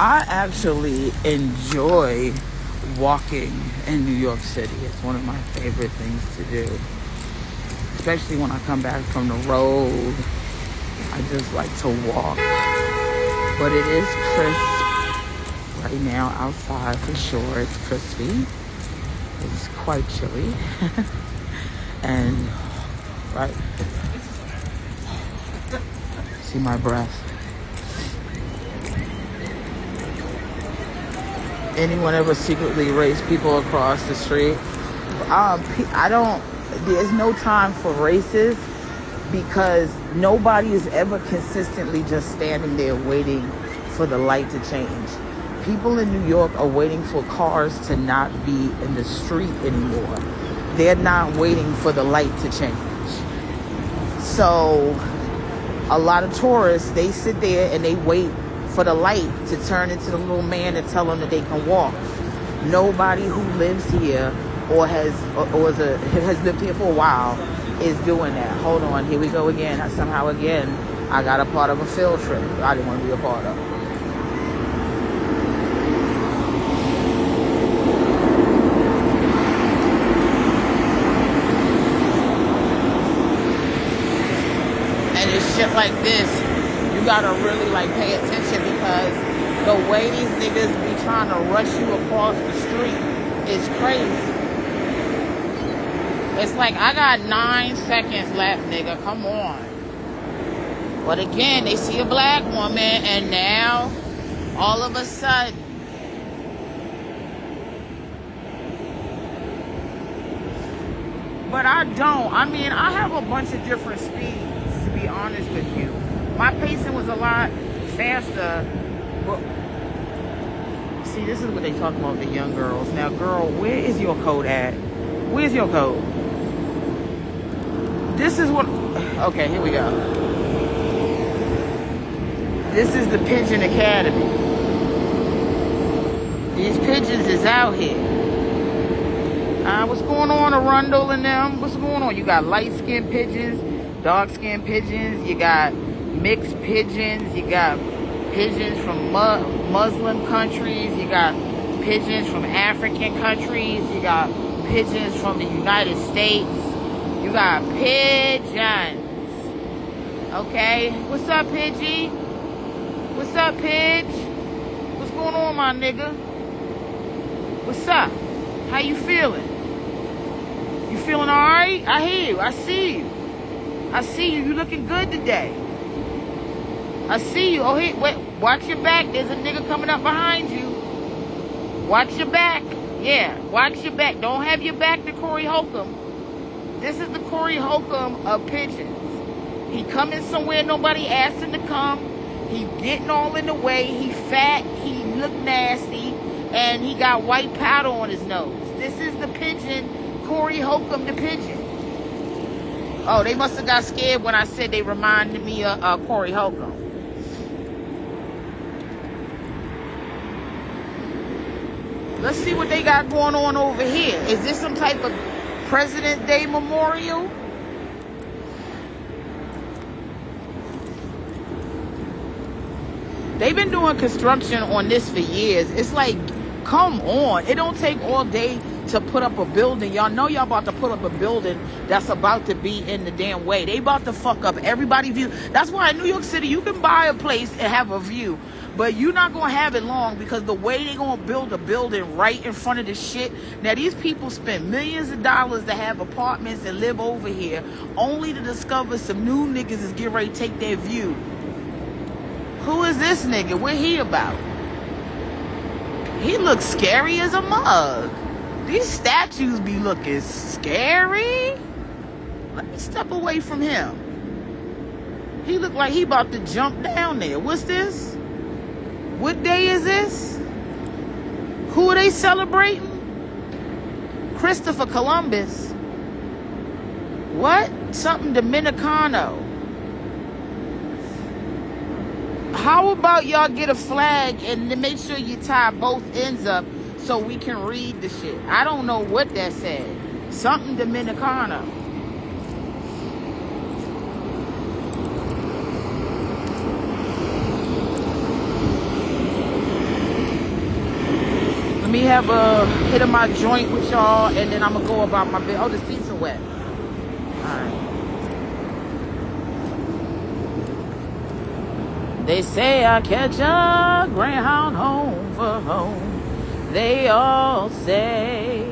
I actually enjoy walking in New York City. It's one of my favorite things to do. Especially when I come back from the road. I just like to walk. But it is crisp. Right now, outside for sure, it's crispy. It's quite chilly. And, right, see my breath. Anyone ever secretly race people across the street? There's no time for races because nobody is ever consistently just standing there waiting for the light to change. People in New York are waiting for cars to not be in the street anymore. They're not waiting for the light to change. So a lot of tourists, they sit there and they wait for the light to turn into the little man and tell them that they can walk. Nobody who lives here or has lived here for a while is doing that. Hold on, here we go again. I got a part of a field trip I didn't want to be a part of. And it's shit like this, you gotta really like pay attention because the way these niggas be trying to rush you across the street is crazy. It's like, I got 9 seconds left, nigga. Come on. But again, they see a black woman, and now, all of a sudden, but I don't. I mean, I have a bunch of different speeds, to be honest with you. My pacing was a lot faster. But see, this is what they talk about, the young girls. Now, girl, where is your code at? Where's your code? This is what, okay, here we go. This is the Pigeon Academy. These pigeons is out here. What's going on, Arundel and them? What's going on? You got light-skinned pigeons, dark-skinned pigeons, you got mixed pigeons, you got pigeons from Muslim countries, you got pigeons from African countries, you got pigeons from the United States. You got pigeons. Okay? What's up, Pidgey? What's up, Pidge? What's going on, my nigga? What's up? How you feeling? You feeling alright? I hear you. I see you. I see you. You looking good today. I see you. Oh, hey, wait. Watch your back. There's a nigga coming up behind you. Watch your back. Yeah, watch your back. Don't have your back to Corey Holcomb. This is the Corey Holcomb of pigeons. He coming somewhere nobody asked him to come. He getting all in the way. He fat. He look nasty. And he got white powder on his nose. This is the pigeon, Corey Holcomb the pigeon. Oh, they must have got scared when I said they reminded me of Corey Holcomb. Let's see what they got going on over here. Is this some type of President's Day memorial? They've been doing construction on this for years. It's like, come on. It don't take all day to put up a building. Y'all know y'all about to put up a building that's about to be in the damn way. They about to fuck up everybody's view. That's why in New York City, you can buy a place and have a view. But you're not going to have it long because the way they're going to build a building right in front of the shit. Now, these people spend millions of dollars to have apartments and live over here only to discover some new niggas is getting ready to take their view. Who is this nigga? What he about? He looks scary as a mug. These statues be looking scary. Let me step away from him. He look like he about to jump down there. What's this? What day is this? Who are they celebrating? Christopher Columbus. What? Something Dominicano. How about y'all get a flag and then make sure you tie both ends up so we can read the shit? I don't know what that said. Something Dominicano. Let me have a hit of my joint with y'all, and then I'm going to go about my business. Oh, the seats are wet. All right. They say I catch a Greyhound home for home. They all say,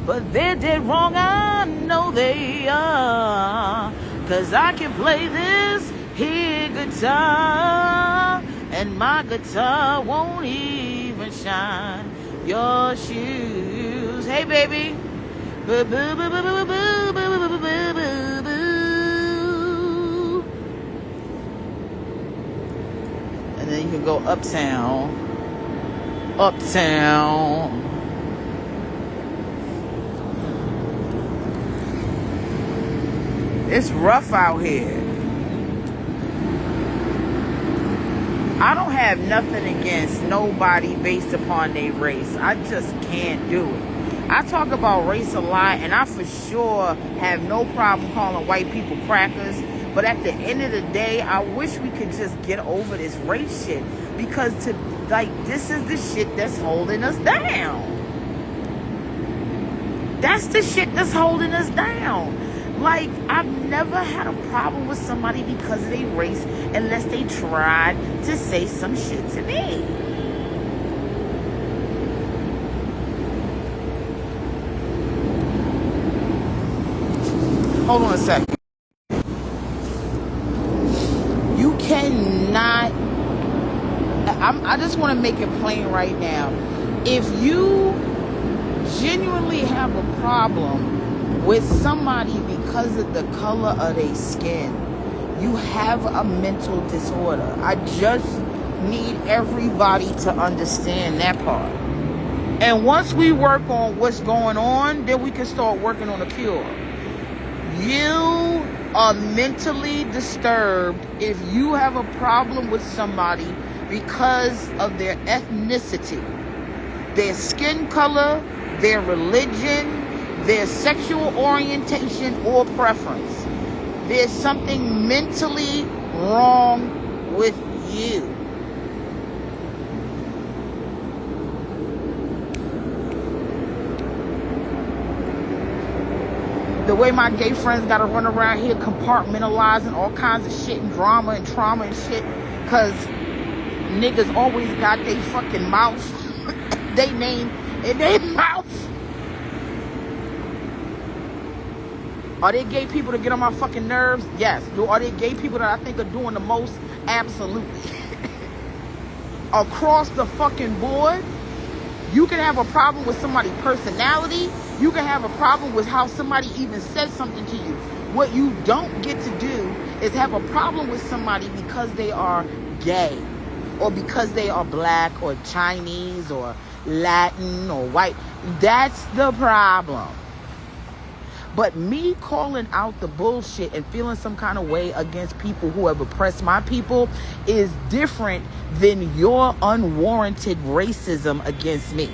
but they're dead wrong. I know they are. 'Cause I can play this here guitar, and my guitar won't even shine your shoes. Hey, baby. Boo, boo, boo, boo, boo, boo, boo, boo, boo, boo, boo. And then you can go uptown. Uptown. It's rough out here. I don't have nothing against nobody based upon their race. I just can't do it. I talk about race a lot, and I for sure have no problem calling white people crackers. But at the end of the day, I wish we could just get over this race shit. Because this is the shit that's holding us down. That's the shit that's holding us down. Like, I've never had a problem with somebody because of their race unless they tried to say some shit to me. Hold on a second. You cannot... I just want to make it plain right now. If you genuinely have a problem with somebody because of the color of their skin, you have a mental disorder. I just need everybody to understand that part. And once we work on what's going on, then we can start working on a cure. You are mentally disturbed if you have a problem with somebody because of their ethnicity, their skin color, their religion, their sexual orientation or preference. There's something mentally wrong with you. The way my gay friends gotta run around here compartmentalizing all kinds of shit and drama and trauma and shit, cause niggas always got they fucking mouth, they name in their mouth. Are there gay people that get on my fucking nerves? Yes. Are there gay people that I think are doing the most? Absolutely. Across the fucking board, you can have a problem with somebody's personality. You can have a problem with how somebody even said something to you. What you don't get to do is have a problem with somebody because they are gay, or because they are black or Chinese or Latin or white. That's the problem. But me calling out the bullshit and feeling some kind of way against people who have oppressed my people is different than your unwarranted racism against me.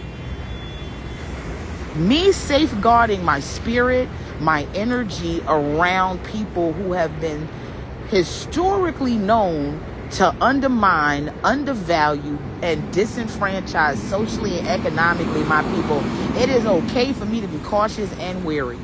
Me safeguarding my spirit, my energy around people who have been historically known to undermine, undervalue, and disenfranchise socially and economically my people. It is okay for me to be cautious and wary.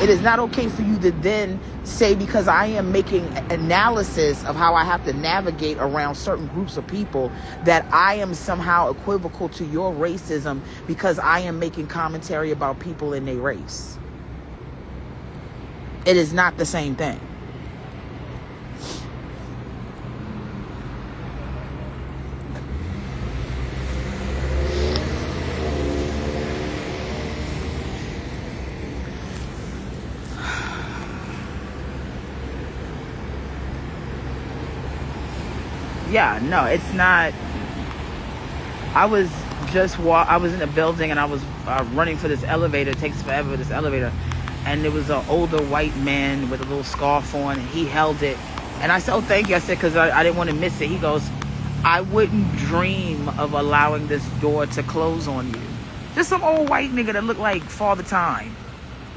It is not okay for you to then say, because I am making analysis of how I have to navigate around certain groups of people, that I am somehow equivocal to your racism because I am making commentary about people in their race. It is not the same thing. Yeah, no, it's not. I was in a building and I was running for this elevator. It takes forever, this elevator. And there was an older white man with a little scarf on, and he held it. And I said, oh, thank you. I said, because I didn't want to miss it. He goes, I wouldn't dream of allowing this door to close on you. Just some old white nigga that looked like Father Time,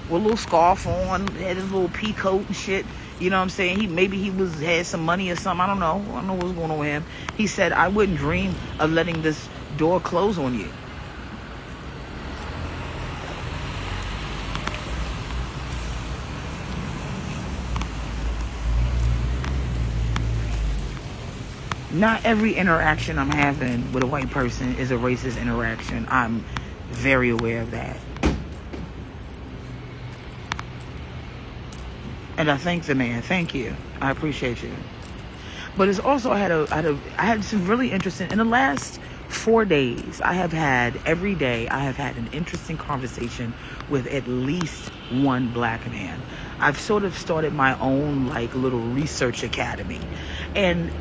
with a little scarf on, had his little pea coat and shit. You know what I'm saying? He had some money or something. I don't know what's going on with him. He said, I wouldn't dream of letting this door close on you. Not every interaction I'm having with a white person is a racist interaction. I'm very aware of that. And I thank the man. Thank you. I appreciate you. But it's also, I had some really interesting, in the last 4 days, every day, I have had an interesting conversation with at least one black man. I've sort of started my own like little research academy. And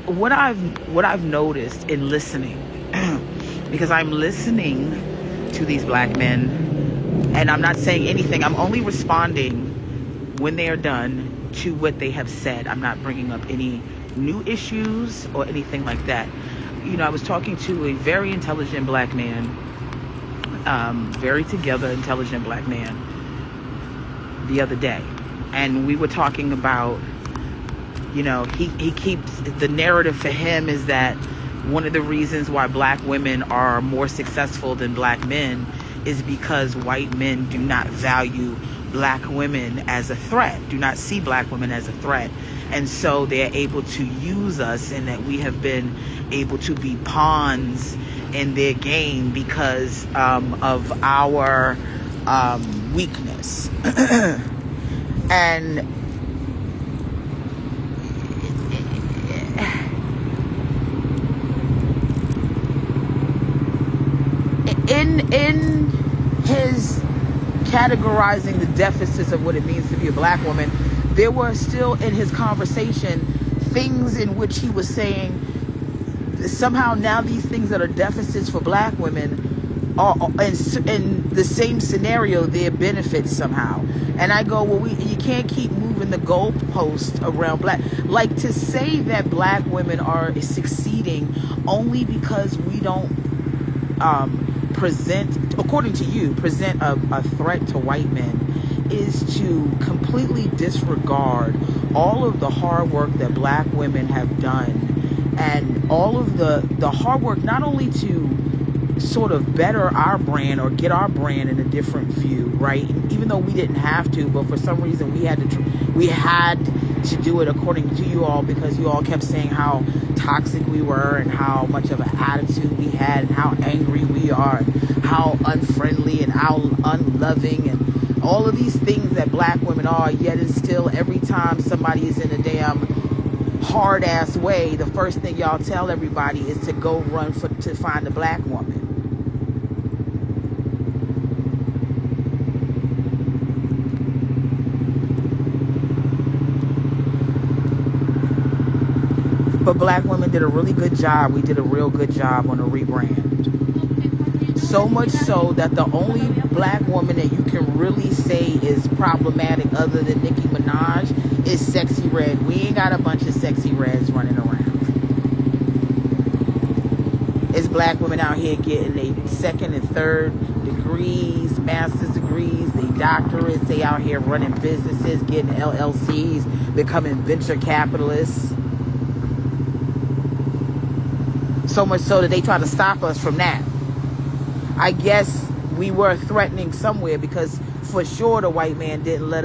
what I've noticed in listening, because I'm listening to these black men, and I'm not saying anything, I'm only responding when they are done to what they have said. I'm not bringing up any new issues or anything like that. You know, I was talking to a very intelligent black man, very together, intelligent black man the other day. And we were talking about, you know, he keeps, the narrative for him is that one of the reasons why black women are more successful than black men is because white men do not value black women as a threat, do not see black women as a threat. And so they're able to use us, and that we have been able to be pawns in their game because of our weakness. And in his categorizing the deficits of what it means to be a black woman, there were still in his conversation things in which he was saying somehow now these things that are deficits for black women are in the same scenario, their benefits somehow. And I go, well, you can't keep moving the goalpost around black. Like, to say that black women are succeeding only because we don't present, according to you, present a threat to white men is to completely disregard all of the hard work that black women have done, and all of the hard work not only to sort of better our brand or get our brand in a different view, right? Even though we didn't have to, but for some reason we had to do it according to you all, because you all kept saying how toxic we were and how much of an attitude we had and how angry we are and how unfriendly and how unloving and all of these things that black women are. Yet and still, every time somebody is in a damn hard ass way, the first thing y'all tell everybody is to go run to find a black woman. But black women did a really good job. We did a real good job on a rebrand. So much so that the only black woman that you can really say is problematic other than Nicki Minaj is Sexy Red. We ain't got a bunch of Sexy Reds running around. It's black women out here getting their second and third degrees, master's degrees, they doctorates. They out here running businesses, getting LLCs, becoming venture capitalists. So much so that they try to stop us from that. I guess we were threatening somewhere, because for sure the white man didn't let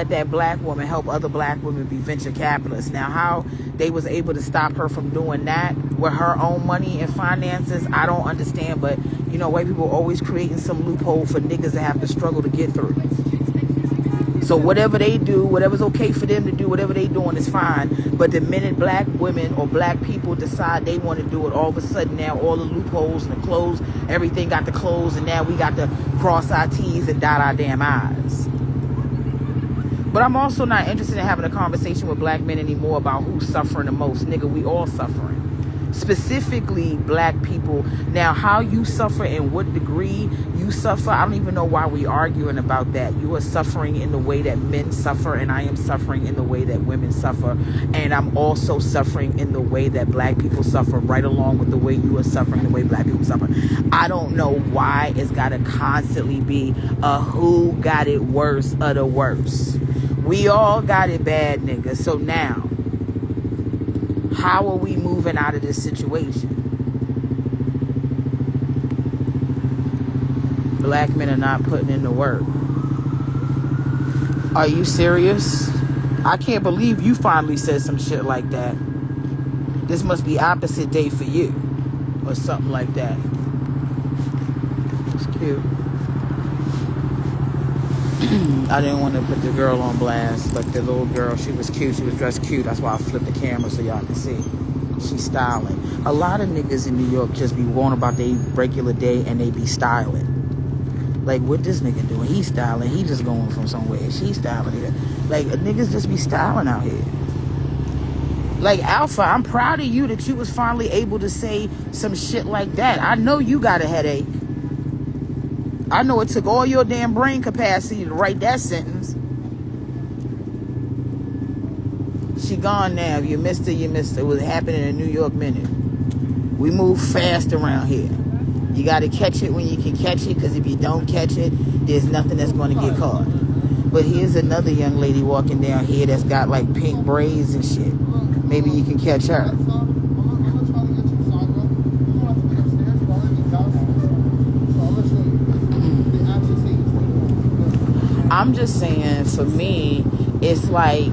that black woman help other black women be venture capitalists. Now, how they was able to stop her from doing that with her own money and finances, I don't understand. But, you know, white people are always creating some loophole for niggas that have to struggle to get through. So whatever they do, whatever's okay for them to do, whatever they doing is fine. But the minute black women or black people decide they want to do it, all of a sudden now all the loopholes and the clothes, everything got to close, and now we got to cross our T's and dot our damn I's. But I'm also not interested in having a conversation with black men anymore about who's suffering the most. Nigga, we all suffering. Specifically black people. Now, how you suffer and what degree you suffer, I don't even know why we arguing about that. You are suffering in the way that men suffer, and I am suffering in the way that women suffer, and I'm also suffering in the way that black people suffer, right along with the way you are suffering, the way black people suffer. I don't know why it's got to constantly be a who got it worse or the worst. We all got it bad, nigga. So now, how are we moving out of this situation? Black men are not putting in the work. Are you serious? I can't believe you finally said some shit like that. This must be opposite day for you. Or something like that. It's cute. I didn't want to put the girl on blast, but the little girl, she was cute. She was dressed cute. That's why I flipped the camera so y'all can see. She's styling. A lot of niggas in New York just be going about their regular day and they be styling. Like, what this nigga doing? He styling. He just going from somewhere. She styling here. Like, niggas just be styling out here. Like, Alpha, I'm proud of you that you was finally able to say some shit like that. I know you got a headache. I know it took all your damn brain capacity to write that sentence. She gone now. You missed her, you missed her. It was happening in a New York minute. We move fast around here. You got to catch it when you can catch it, because if you don't catch it, there's nothing that's going to get caught. But here's another young lady walking down here that's got like pink braids and shit. Maybe you can catch her. I'm just saying, for me, it's like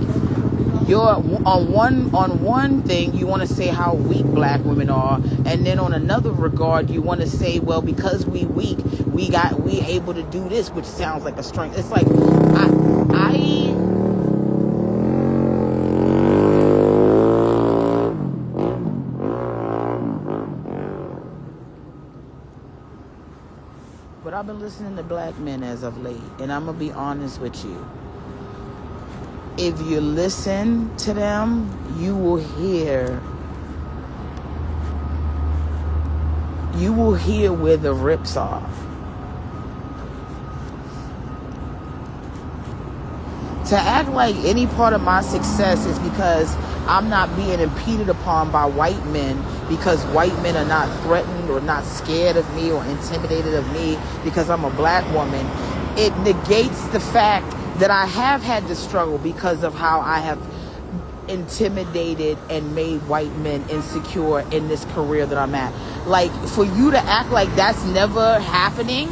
you're on one thing you want to say how weak black women are, and then on another regard you want to say, well, because we weak, we able to do this, which sounds like a strength. It's like But I've been listening to black men as of late, and I'm going to be honest with you. If you listen to them, you will hear where the rips are. To act like any part of my success is because I'm not being impeded upon by white men, because white men are not threatened or not scared of me or intimidated of me because I'm a black woman, it negates the fact that I have had to struggle because of how I have intimidated and made white men insecure in this career that I'm at. Like, for you to act like that's never happening,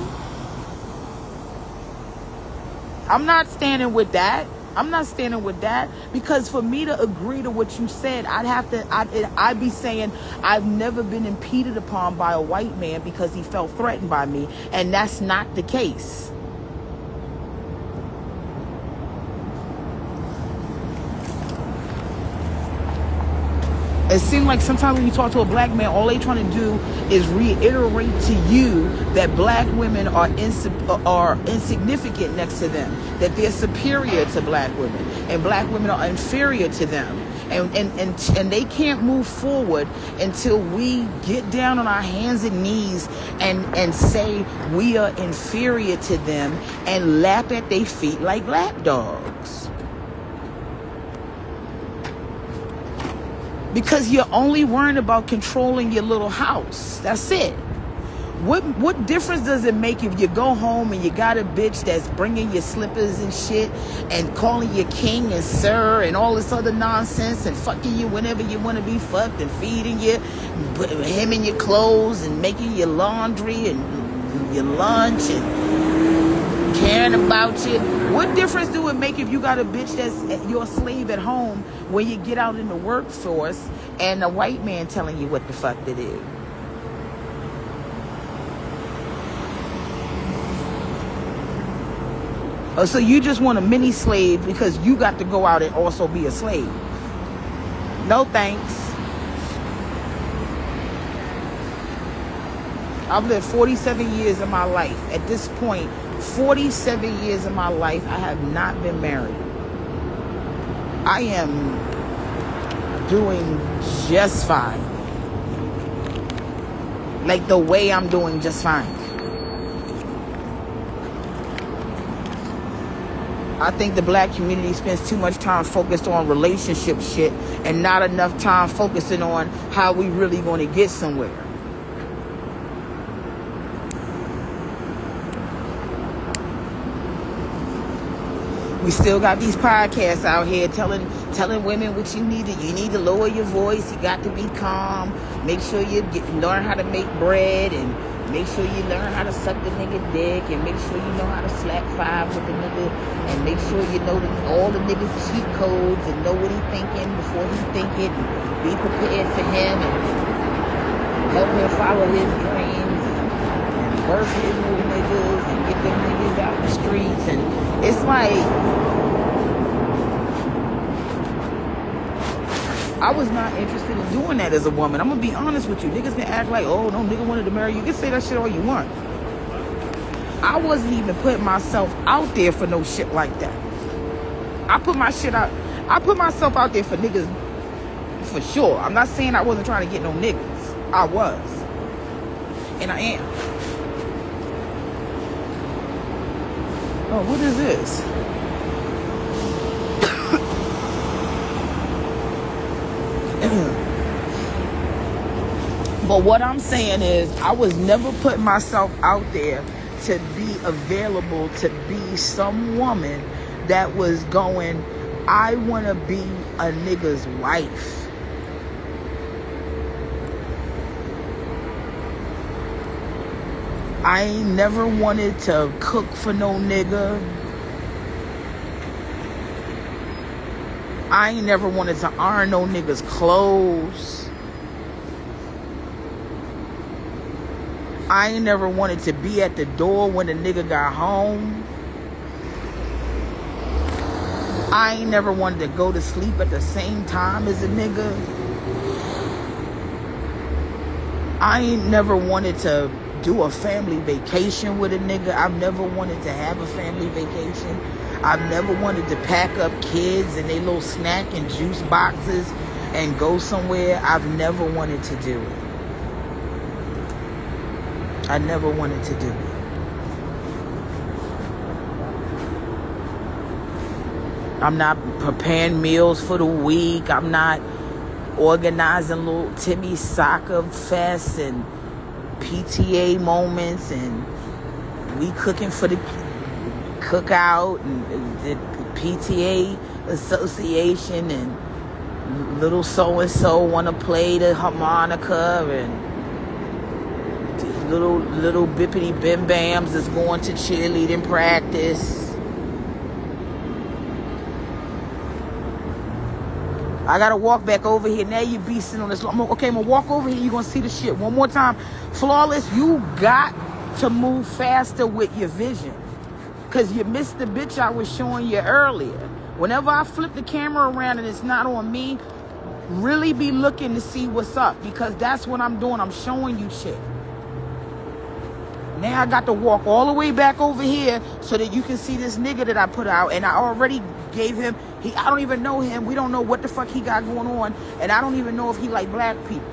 I'm not standing with that. I'm not standing with that, because for me to agree to what you said, I'd be saying I've never been impeded upon by a white man because he felt threatened by me, and that's not the case. It seems like sometimes when you talk to a black man, all they trying to do is reiterate to you that black women are insignificant next to them, that they're superior to black women, and black women are inferior to them. And they can't move forward until we get down on our hands and knees and say we are inferior to them and lap at their feet like lapdogs. Because you're only worrying about controlling your little house. That's it. What difference does it make if you go home and you got a bitch that's bringing your slippers and shit and calling you king and sir and all this other nonsense and fucking you whenever you want to be fucked and feeding you, hemming your clothes and making your laundry and your lunch and caring about you? What difference do it make if you got a bitch that's your slave at home when you get out in the workforce and a white man telling you what the fuck to do? Oh, so you just want a mini slave because you got to go out and also be a slave? No thanks. I've lived 47 years of my life. At this point, 47 years of my life, I have not been married. I am doing just fine. Like the way I'm doing just fine. I think the black community spends too much time focused on relationship shit and not enough time focusing on how we really going to get somewhere. We still got these podcasts out here telling women what you need to lower your voice. You got to be calm. Make sure you learn how to make bread and make sure you learn how to suck the nigga dick, and make sure you know how to slap five with the nigga, and make sure you know all the niggas' cheat codes and know what he thinking before he think it, and be prepared for him, and help him follow his dreams, and work his new niggas, and get them niggas out the streets. And it's like, I was not interested in doing that as a woman. I'm gonna be honest with you. Niggas can act like, oh, no nigga wanted to marry you. You can say that shit all you want. I wasn't even putting myself out there for no shit like that. I put myself out there for niggas for sure. I'm not saying I wasn't trying to get no niggas. I was. And I am. Oh, what is this? But what I'm saying is, I was never putting myself out there to be available to be some woman that was going, I want to be a nigga's wife. I ain't never wanted to cook for no nigga. I ain't never wanted to iron no nigga's clothes. I ain't never wanted to be at the door when the nigga got home. I ain't never wanted to go to sleep at the same time as a nigga. I ain't never wanted to do a family vacation with a nigga. I've never wanted to have a family vacation. I've never wanted to pack up kids and they little snack and juice boxes and go somewhere. I've never wanted to do it. I never wanted to do it. I'm not preparing meals for the week. I'm not organizing little Timmy soccer fests and PTA moments, and we cooking for the cookout and the PTA association, and little so-and-so want to play the harmonica, and little bippity bim bams that's going to cheerleading practice. I gotta walk back over here. Now you beasting on this. Okay, I'm gonna walk over here. You're gonna see the shit one more time. Flawless, you got to move faster with your vision, because you missed the bitch I was showing you earlier. Whenever I flip the camera around and it's not on me, really be looking to see what's up, because that's what I'm doing. I'm showing you shit. Now I got to walk all the way back over here so that you can see this nigga that I put out, and I already gave him, I don't even know him. We don't know what the fuck he got going on, and I don't even know if he like black people.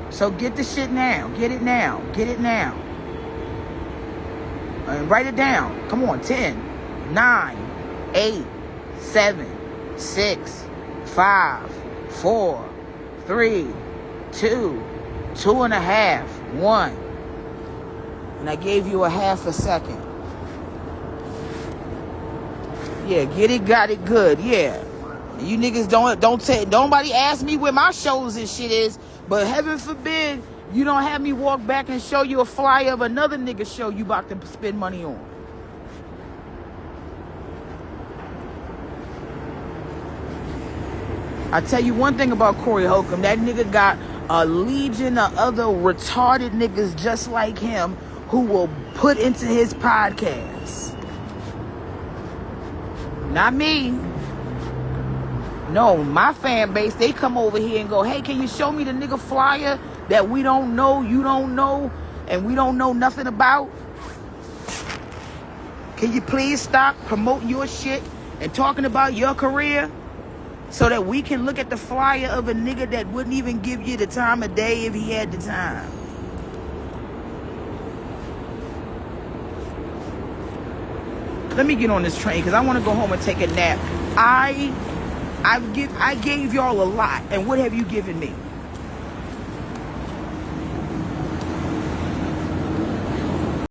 So get the shit now. Get it now. Get it now. And write it down. Come on. 10, 9, 8, 7, 6, 5, 4, 3, 2, 2.5, 1. And I gave you a half a second. Yeah, get it, got it, good. Yeah. You niggas don't take, nobody ask me where my shows and shit is, but heaven forbid you don't have me walk back and show you a flyer of another nigga show you about to spend money on. I tell you one thing about Corey Holcomb, that nigga got a legion of other retarded niggas just like him who will put into his podcast. Not me. No, my fan base, they come over here and go, hey, can you show me the nigga flyer that we don't know, you don't know, and we don't know nothing about? Can you please stop promoting your shit and talking about your career so that we can look at the flyer of a nigga that wouldn't even give you the time of day if he had the time? Let me get on this train because I want to go home and take a nap. I gave y'all a lot, and what have you given me?